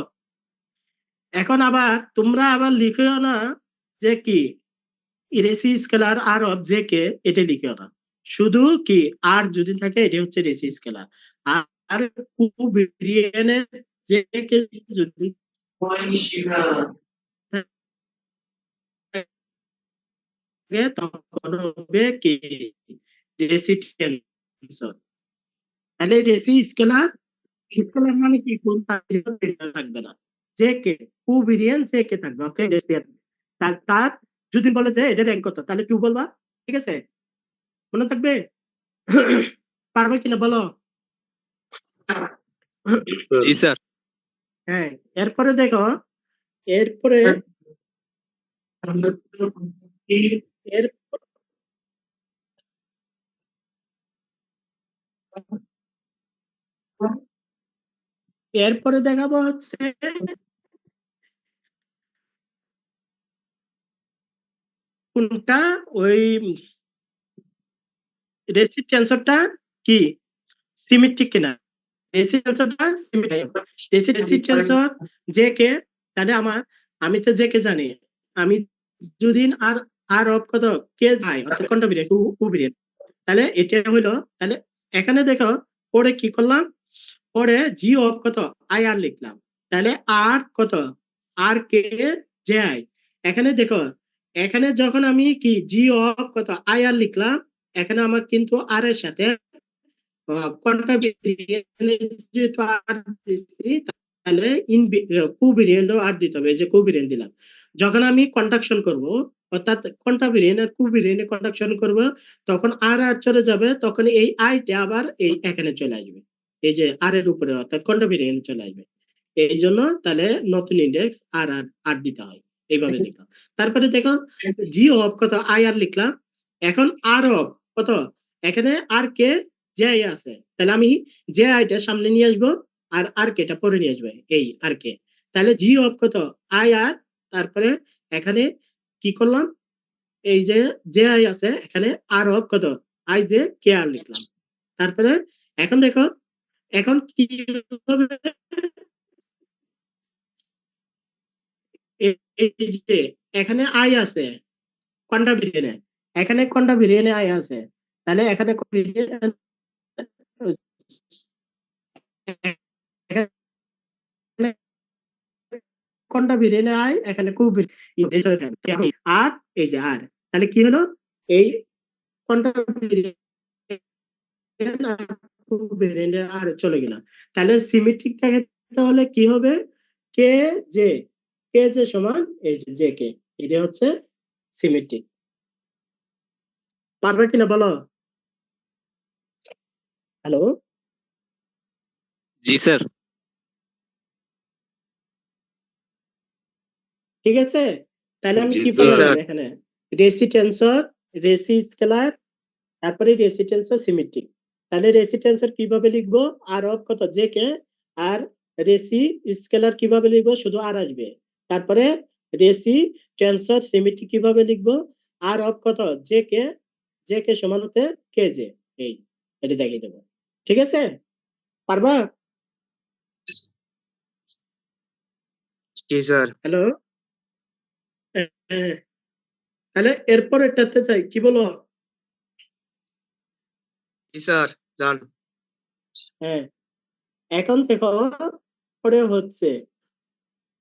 এখন আবার তোমরা আবার লিখেও না যে কি Ricci scalar R of J K এটা লিখে না, শুধু কি আর যদি থাকে এটা হচ্ছে রেসি স্কেলার। আর কুবিরিয়ানের জে কে যদি থাকে তখন হবে কি রেসি টেনসর। তাহলে রেসি স্কেলার, স্কেলার মানে কি কোন থাকবে না, জে কে কুবিরিয়ান জে কে থাকবে, অর্থাৎ তার যদি বলে যে এটা র্যাঙ্ক কত তাহলে কিউ বলবা, ঠিক আছে? মনে থাকবে? পারবে কিনা বলো? জি স্যার। হ্যাঁ, এরপরে দেখো, এরপরে এর এরপরে দেখাবো হচ্ছে কোনটা ওই রেসি টেনসরটা কি সিমেট্রিক কিনা। রেসি টেনসরটা সিমেট্রিক, রেসি টেনসর জে কে, তাহলে আমি তো জে কে জানি, আমি যদি আর আর অফ কত কে যাই অর্থাৎ কোনটা বিরিয়ান টু বিরিয়ান, তাহলে এটা হইলো, তাহলে এখানে দেখো পরে কি করলাম, পরে জি অফ কত আই আর লিখলাম, তাহলে আর কত আর কে জে আই। এখানে দেখো, এখানে যখন আমি কি জি অফ কত আই আর লিখলাম, এখানে আমার কিন্তু আর এর সাথে কোনটা যেহেতু আর দিচ্ছি, তাহলে কুবিরিয়ানও আর দিতে হবে, এই যে কুবিরিয়ান দিলাম। যখন আমি কন্ডাকশন করব, অর্থাৎ কন্টাবিরিয়ান আর কুবিরিয়ানে কন্ডাকশন করব, তখন আর আর চলে যাবে, তখন এই আইটা আবার এই এখানে চলে আসবে, এই যে আর এর উপরে অর্থাৎ কন্টাবিরিয়ানে চলে আসবে। এই জন্য তাহলে নতুন ইন্ডেক্স আর আর আর দিতে হয়, এইভাবে লিখলাম। তারপরে দেখো জি অফ কত আই আর লিখলাম, এখন আর অফ কত, এখানে আর কে জে আই আছে, তাহলে আমি জে আইটা সামনে নিয়ে আসবো আর আর কেটা পরে নিয়ে আসবো, এই আর কে। তাহলে জি অফ কত আই আর, তারপরে এখানে কি করলাম, এই যে জে আই আছে এখানে আর অফ কত আই জে কে আর লিখলাম। তারপরে এখন দেখো, এখন কি হবে, এই যে এখানে আই আছে কোনটা বিরিয়ানে, এখানে কোনটা বিরিয়ানে আই আছে, তাহলে এখানে কোনটা বিরিয়ানি আয়, এখানে খুব আর এই যে আর, তাহলে কি হলো, এই কোনটা বিরিয়ানি আর চলে গেলাম। তাহলে সিমেট্রিক দেখাতে হলে কি হবে, কে জে, কে জে সমান এই যে জে কে, এটা হচ্ছে সিমেট্রিক। পারবে কিনা বলো? হ্যালো, জি স্যার। ঠিক আছে? তাহলে আমি জি কি স্যার। বললাম এখানে, রেসি টেনসর, রেসি স্কেলার, তারপরে রেসি টেনসর সিমেট্রিক। তাহলে রেসি টেনসর কিভাবে লিখবো, আর অফ কত জে কে, আর রেসি স্কেলার কিভাবে লিখবো, শুধু আর আসবে। তারপরে রেসি টেনসর সিমেট্রিক কিভাবে লিখবো, আর অফ কত জে কে সমান হতে কে জে, এই এটা দেখিয়ে দেবো। ঠিক আছে, পারবা? জি স্যার। হ্যালো, তাহলে এরপর এটাতে চাই, কি বলো? জি স্যার, যান। হ্যাঁ, এখন দেখো পরে হচ্ছে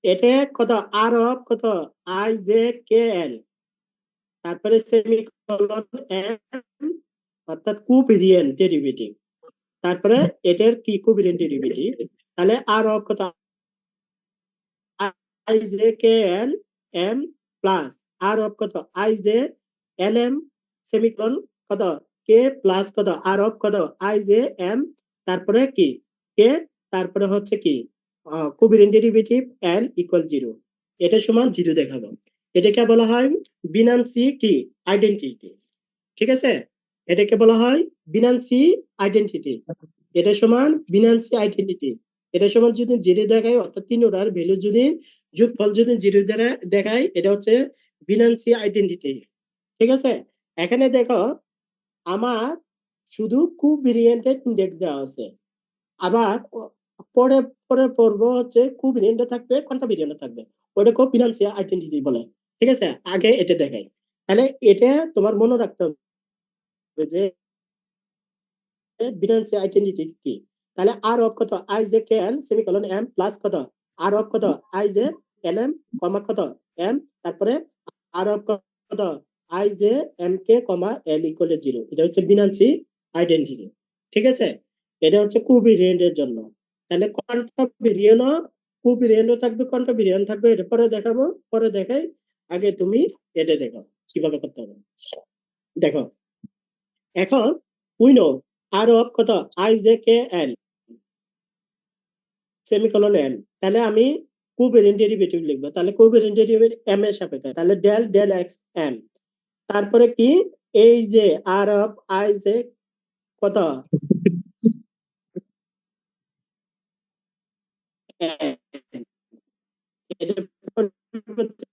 এটা কত আর অফ কত আই জে কে এল, তারপরে সেমিকোলন এম, অর্থাৎ কুবিরিয়ান ডেরিভেটিভ, তারপরে এটার কি কুবিরিয়ান ডেরিভেটিভ, তাহলে আর অফ কত I J K L M plus R of কত I J L M semicolon কত কে প্লাস কত আর অফ কত আই জে এম, তারপরে কি কে, তারপরে হচ্ছে কি কুবিরিয়ান ডেরিভেটিভ এল ইকুয়াল 0, এটা সমান 0 দেখাবো। এটাকে বলা হয় বিনান্সি কি আইডেন্টিটি। ঠিক আছে, এটাকে বলা হয় বিনান্সি আইডেন্টিটি, এটা সমান বিনান্সি আইডেন্টিটি। এটা সমান যদি 0 দেখায়, অর্থাৎ তিনটার ভ্যালু যদি যোগফল যদি 0 দ্বারা দেখায়, এটা হচ্ছে বিনান্সি আইডেন্টিটি। ঠিক আছে, এখানে দেখো আমার শুধু কুভেরিয়েন্টের ইন্ডেক্স দেওয়া আছে, আবার পরে পরে পড়বো হচ্ছে কুভেরিয়েন্টে থাকবে কোনটা ভেরিয়েন্টে থাকবে, ওটা কো ফিনান্সিয়াল আইডেন্টিটি বলে। ঠিক আছে, আগে এটা দেখাই। তাহলে এটা তোমার মনে রাখতে হবে যে বিনান্সি আইডেন্টিটি কি। তাহলে আর অফ কত I J K L semicolon M plus কত আর অফ কত I J L M comma কত এম, তারপরে আর অফ কত I J M K comma L equal to 0। এটা হচ্ছে বিনান্সি আইডেন্টিটি। ঠিক আছে, এটা হচ্ছে কোভিরিয়েন্ট এর জন্য। তাহলে কন্ট্রাভিরিয়েন্টও কোভিরিয়েন্টও থাকবে, কন্ট্রাভিরিয়েন্ট থাকবে, এটা পরে দেখাবো, পরে দেখাই। আগে তুমি এটা দেখো কিভাবে করতে হবে। দেখো এখন উই নো আর অফ কত I J K L semicolon N, তাহলে আমি কোভেরিয়েন্ট ডেরিভেটিভ লিখবো। তাহলে কোভেরিয়েন্ট ডেরিভেটিভ এম এর সাপেক্ষে, তাহলে ডেল ডেল এক্স এম, তারপরে কি এই যে আর অফ আই জে কত n, এটার পরিবর্তে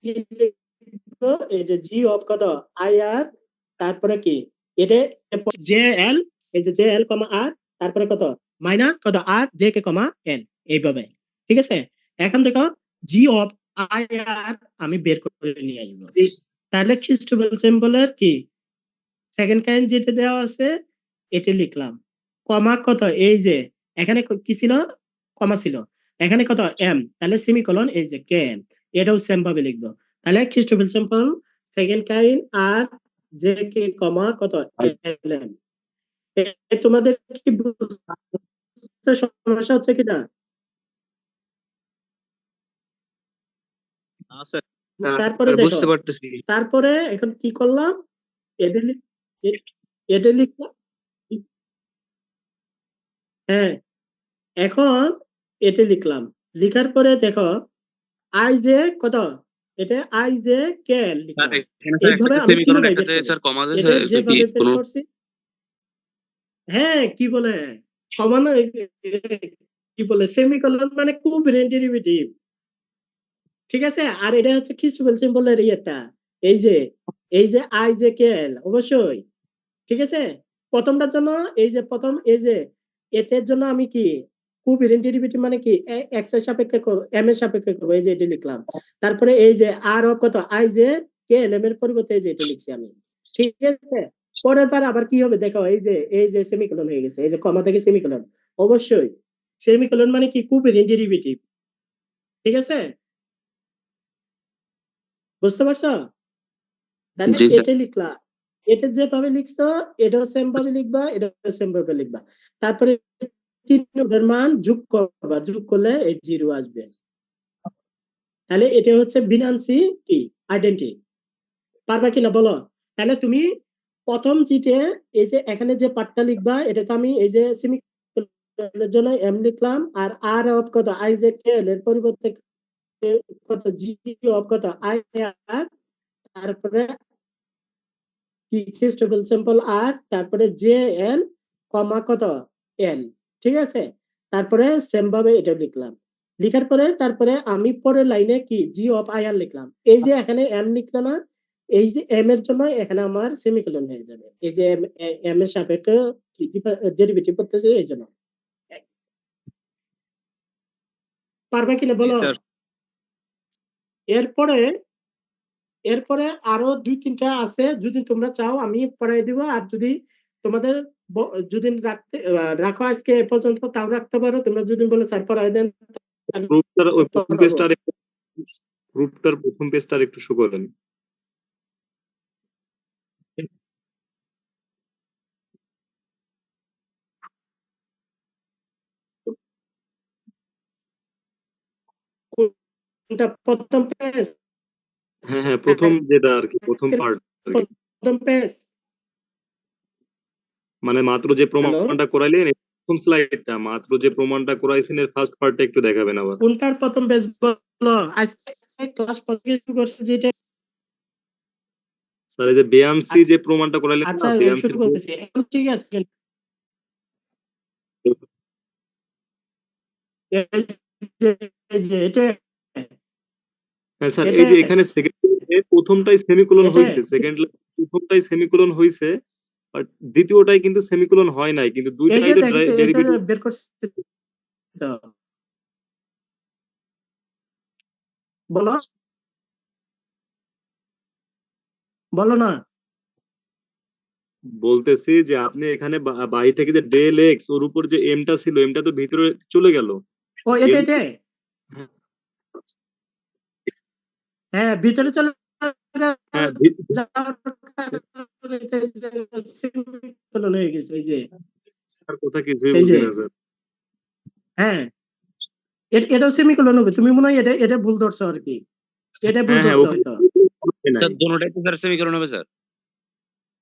কি লিখবো? এই যে জি অফ কত আই আর, তারপরে কি এটা জে এল, এই যে জে এল কমা আর, তারপরে কত মাইনাস কত আর জে কে কমা এন, এইভাবে। ঠিক আছে, এখন দেখো জি অফ আই আর আমি বের করে নিয়ে আসবো। তাহলে খ্রিস্টোফেল সিম্বলের কি সেকেন্ড কাইন্ড যেটা দেওয়া আছে এটা লিখলাম, কমা কত এই যে এখানে কি ছিল, কমা ছিল, এখানে কত এম, তাহলে সেমিকোলন এই যে কে এম, এটাও সেম ভাবে লিখবো। তাহলে খ্রিস্টোফেল সিম্বল সেকেন্ড কাইন্ড আর জে কে কমা কত এল এম। তোমাদের কি বুঝতে সমস্যা হচ্ছে কিনা? তারপরে দেখো, বুঝতে পারতেছি। তারপরে এখন কি করলাম, এটা এটা লিখলাম। হ্যাঁ, এখন এটা লিখলাম, লিখার পরে দেখো আই জে কত, এটা আই জে কে স্যার লিখলাম। এখানে স্যার এইভাবে একসাথে আমি সেমিকোলন তিনভাবে বের একসাথে করবো, স্যার কমা যায় এটা স্যার, এটা কি যেভাবে বের কোনো করছি। হ্যাঁ, কি বলে সমান, কি বলে সেমিকোলন মানে কোভেরিয়েন্ট ডেরিভেটিভ। ঠিক আছে, আর এটা হচ্ছে খ্রিস্টোফেল সিম্বলের ইয়েটা, এই যে আই জে কে এল অবশ্যই। ঠিক আছে, প্রথমটার জন্য এই যে প্রথম এই যে এটার জন্য আমি কি কোভেরিয়েন্ট ডেরিভেটিভ মানে কি এক্স এর সাপেক্ষে করব, এম এর সাপেক্ষে করব, এই যে এটা লিখলাম। তারপরে এই যে আর অফ কত I J K L M এর পরিবর্তে এই যে এটা লিখছি আমি। ঠিক আছে, পরের বার আবার কি হবে দেখো, এই যে সেমিকোলন হয়ে গেছে, এই যে কমা থেকে সেমিকোলন। অবশ্যই সেমিকোলন মানে কি কোভেরিয়েন্ট ডেরিভেটিভ। ঠিক আছে, বুঝতে পারছো? তাহলে জি স্যার। এটা লিখলা, এটা যেভাবে লিখছো এটাও সেম ভাবে লিখবা, এটাও সেম ভাবে লিখবা। তারপরে তিন নোডের মান যোগ করবা, যোগ করলে এই 0 আসবে। তাহলে এটা হচ্ছে বিনান্সি কি আইডেন্টি। পারবা কিনা বলো? তাহলে তুমি প্রথম চিটে এই যে এখানে যে পার্টটা লিখবা, এটা তো আমি এই যে সেমিকোলনের জন্য এম লিখলাম, আর আর অফ কত আই জে কে এল এর পরিবর্তে কত জি অফ কত আই আর, তারপরে কি খ্রিস্টোফেল সিম্বল আর, তারপরে জে এল কমা কত এল। ঠিক আছে, তারপরে সেম ভাবে এটা লিখলাম, লিখার পরে তারপরে আমি পরের লাইনে কি জি অফ আই আর লিখলাম। এই যে এখানে এম লিখলো না, এই যে এম এর জন্য এখানে আমার সেমিকোলন হয়ে যাবে, এই যে এম এর সাপেক্ষে ডেরিভেটিভ করতেছে এই জন্য। পারবে কিনা জি বলো? স্যার। এরপরে এরপরে আরো দুই তিনটা আছে, যদি তোমরা চাও আমি পড়াই দিব, আর যদি তোমাদের যদি রাখো আজকে এ পর্যন্ত তাও রাখতে পারো, তোমরা যদি বলে স্যার পড়াই দেন তাহলে গ্রুপটার ওই প্রথম পড়াবো। পেজটা গ্রুপটার প্রথম পেজটা একটু শো করেন। কোনটা প্রথম পেজ? হ্যাঁ হ্যাঁ, প্রথম যেটা আর কি, প্রথম পার্ট আর কি। প্রথম পেজ। মানে মাত্র যে হ্যালো, প্রমাণটা করাইলেন এই প্রথম স্লাইডটা, মাত্র যে প্রমাণটা করাইছেন এর ফার্স্ট পার্টটা একটু দেখাবেন আবার। কোনটার প্রথম পেজ বলো? আজকে ক্লাস শুরু করছে যেটা। স্যার এই যে বেয়ামসি যে প্রমাণটা করাইলেন আচ্ছা, না, শুরু বেয়ামসির করতেছি এখন, ঠিক আছে। এটা হ্যাঁ স্যার, এটা এই যে এখানে সেকেন্ড প্রথমটাই সেমিকোলন এটা হয়েছে, সেকেন্ড প্রথমটাই সেমিকোলন হয়েছে, বাট দ্বিতীয়টাই কিন্তু সেমিকোলন হয় নাই, কিন্তু এই দুইটাই যে তো দেখেছি, এটা ডেরিভেটিভ। বের করছে তো, বলো। বলো না। বলতেছি যে আপনি এখানে বাই থেকে যে ডেল এক্স ওর উপর যে এমটা ছিল, এমটা তো ভিতরে চলে গেল। ও এটা এর- এটা হ্যাঁ ভিতরে চলে হ্যাঁ যাওয়ার কারণে এই যে semicolon হয়ে গেছে এই যে। আর কথা কিছুই এই যে বুঝি না স্যার। হ্যাঁ এটাও সেমিকোলন হবে, তুমি মনে হয় এটা এটা ভুল ধরছো আর কি, এটা ভুল হ্যাঁ হ্যাঁ, ধরছো ওখানে হয়তো। নাই। স্যার দোনোটাই তো স্যার সেমিকোলন হবে স্যার।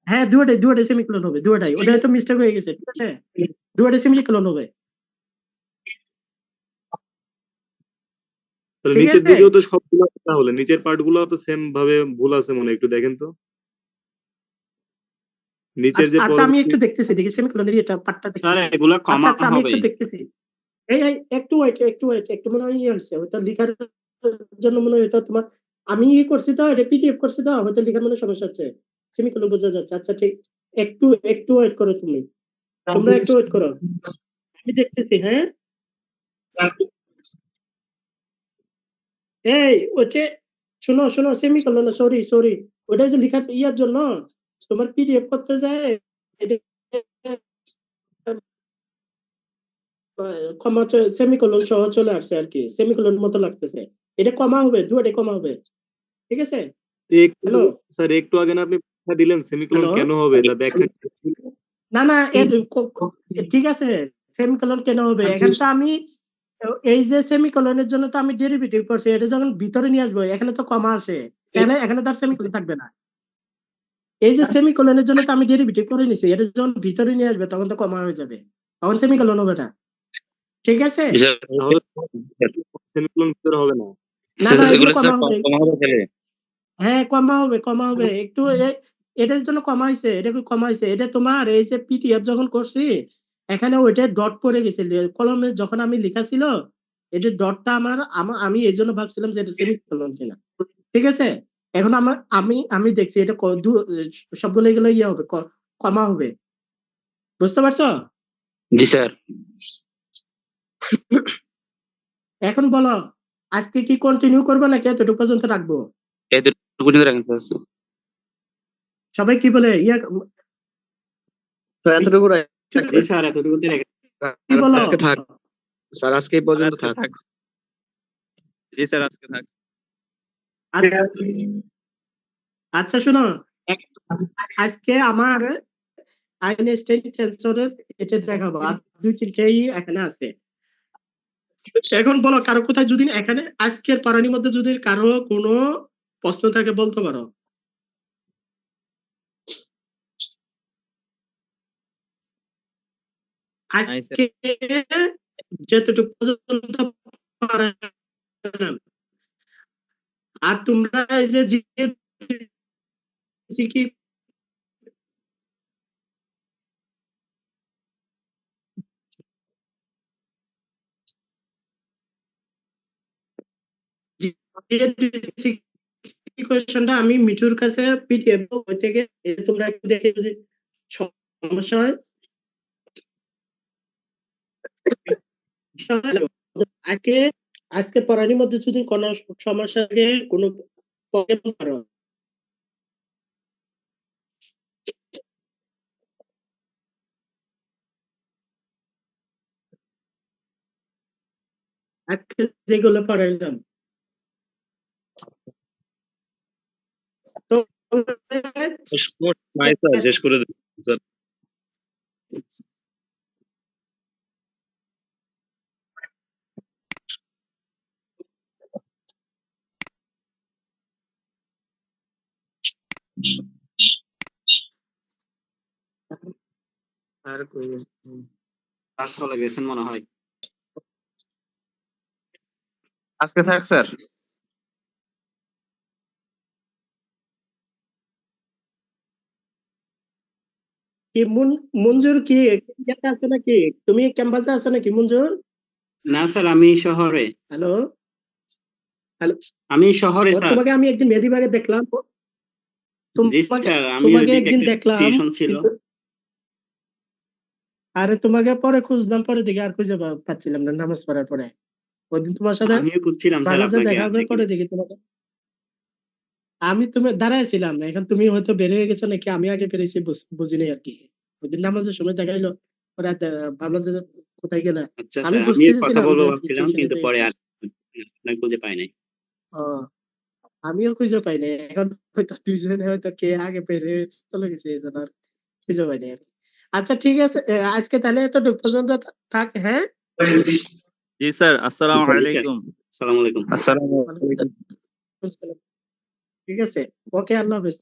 হ্যাঁ দুটাই সেমিকোলন হবে, দুটাই, ওটা তো মিস্টেক হয়ে গেছে, ঠিক আছে, দুটাই সেমিকোলন হবে, তাহলে ঠিক নিচের আছে। দিকেও তো সবগুলো তাহলে নিচের পার্ট গুলো তো সেম ভাবে ভুল আছে মনে হয়, একটু দেখেন তো নিচের যে আচ্ছা আমি পরবর্তী। একটু দেখতেছি, দেখি সেমিকোলনের এটা পার্টটা স্যার দেখতেছি। এগুলা আচ্ছা কমা আচ্ছা আমি হবে। একটু দেখতেছি, এই একটু ওয়েট একটু মনে হয় ইয়ে হচ্ছে ওটা লেখার জন্য মনে হয় এটা তোমার, আমি ইয়ে করছি তো, এটা পিডিএফ করছি তো, হয়তো লেখার মনে সমস্যা হচ্ছে, সেমিকোলন বোঝা যাচ্ছে। আচ্ছা ঠিক, একটু ওয়েট করো তোমরা একটু ওয়েট করো, আমি দেখতেছি। হ্যাঁ এই ওইটা শোনো সেমিকোলন, সরি ওটা যে লেখার ইয়ার জন্য তোমার পিডিএফ করতে যায় এটা কমা সেমিকোলন সহ চলে আসছে আর কি, সেমিকোলন মতো লাগতেছে, এটা কমা হবে, দুটাই কমা হবে, ঠিক আছে। একটু হ্যালো স্যার একটু আগে না আপনি ব্যাখ্যা দিলেন সেমিকোলন হ্যালো কেন হবে, এটা ব্যাখ্যা না ঠিক আছে, সেমিকোলন কেন হবে, এখানে তো আমি এই যে সেমিকোলনের জন্য তো আমি ডেরিভেটিভ করছি, এটা যখন ভিতরে নিয়ে আসবো এখানে তো কমা আসে, তাহলে এখানে তো আর সেমিকোলন থাকবে না। এই যে সেমিকোলনের জন্য তো আমি ডেরিভেটিভ করে নিছি, এটা যখন ভিতরে নিয়ে আসবে তখন তো কমা হয়ে যাবে, তখন সেমিকোলন হবে না, ঠিক আছে। জি স্যার। তাহলে সেমিকোলন ভিতরে হবে না। না এগুলো এগুলো স্যার কমা হবে, কমা হবে তাহলে। হ্যাঁ কমা হবে একটু এটার জন্য কমা হয়েছে, এটা তোমার এই যে পিডিএফ যখন করছি এখানে ওইটা ডট পড়ে গেছে কলমে, যখন আমি লেখা ছিল এটা ডটটা আমি এই জন্য ভাবছিলাম যে এটা সেমিকোলন কিনা, ঠিক আছে। এখন আমি দেখছি এটা সবগুলো এগুলো ইয়ে হবে, কমা হবে, বুঝতে পারছো। জি স্যার। এখন বলো আজকে কি কন্টিনিউ করবো নাকি এতটুকু পর্যন্ত রাখবো, এতটুকু নিয়ে রাখেন স্যার। সবাই কি বলে ইয়া স্যার এতটুকু জি স্যার এতটুকুতে রেখে কি বলো। আজকে থাক স্যার, আজকে এই পর্যন্ত থাক। জি স্যার আজকে থাক। আচ্ছা শোনো, আজকে আমার আইনস্টাইন টেনসরের এটা দেখাবো, আর দুই তিনটেই এখানে আছে। এখন বলো কারো কোথায় যদি এখানে আজকের পড়ানির মধ্যে যদি কারো কোনো প্রশ্ন থাকে বলতে পারো। আজকে যতটুকু পর্যন্ত পারলাম। আর তোমরা এই যে কি কোয়েশ্চেনটা আমি মিঠুর কাছে পিডিএফ বই থেকে তোমরা একটু দেখে যদি সমস্যা হয় আজকে আজকে পড়ানির মধ্যে যদি কোনো সমস্যা থাকে কোনো প্রবলেম পারো। আজকে যেগুলো পড়াইলাম তো নাই স্যার শেষ করে দিন স্যার। আর কই ক্লাস চলে গেছেন মনে হয়। আজকে থাক স্যার। কি মঞ্জুর কি ইয়াতে আছে নাকি, তুমি ক্যাম্পাসে আছো নাকি মঞ্জুর? না স্যার আমি শহরে। হ্যালো আমি শহরে স্যার। তোমাকে আমি একদিন মেহেদিবাগে দেখলাম, জি তোমাকে স্যার আমি তোমাকে ওইদিকে একদিন একটা দেখলাম টিউশন ছিল। আরে তোমাকে পরে খুঁজলাম, পরে দেখি আর খুঁজে পাচ্ছিলাম না নামাজ পড়ার পরে, ওইদিন তোমার সাথে আমিও খুঁজছিলাম স্যার বাংলাদেশে আপনাকে দেখা হবে, আজকে। পরে দেখি তোমাকে আমি তুমি দাঁড়াইছিলাম না, এখন তুমি হয়তো বের হয়ে গেছো নাকি আমি আগে বেরিয়েছি বুঝিনি আর কি। ওইদিন নামাজের সময় দেখাইলো, পরে ভাবলাম যে কোথায় গেলে। আচ্ছা আমি স্যার, বুঝতেছিলাম কথা যে বলবো তুমি ভাবছিলাম টিউশনে কিন্তু থেকে পরে আর গেছো। আপনাকে খুঁজে পাই নাই। ও, আমিও খুঁজে পাই নাই, এখন হয়তো টিউশনে হয়তো কে আগে বের হয়ে চলে গেছে, এই জন্য আর খুঁজে পাই নাই আর কি। আচ্ছা ঠিক আছে, আজকে তাহলে এত পর্যন্ত থাক, হ্যাঁ। জি স্যার, আসসালামু জি স্যার, আলাইকুম। আসসালামু আলাইকুম। আসসালামু ওয়ালাইকুম আসসালাম। ঠিক আছে, ওকে, আল্লাহ হাফেজ।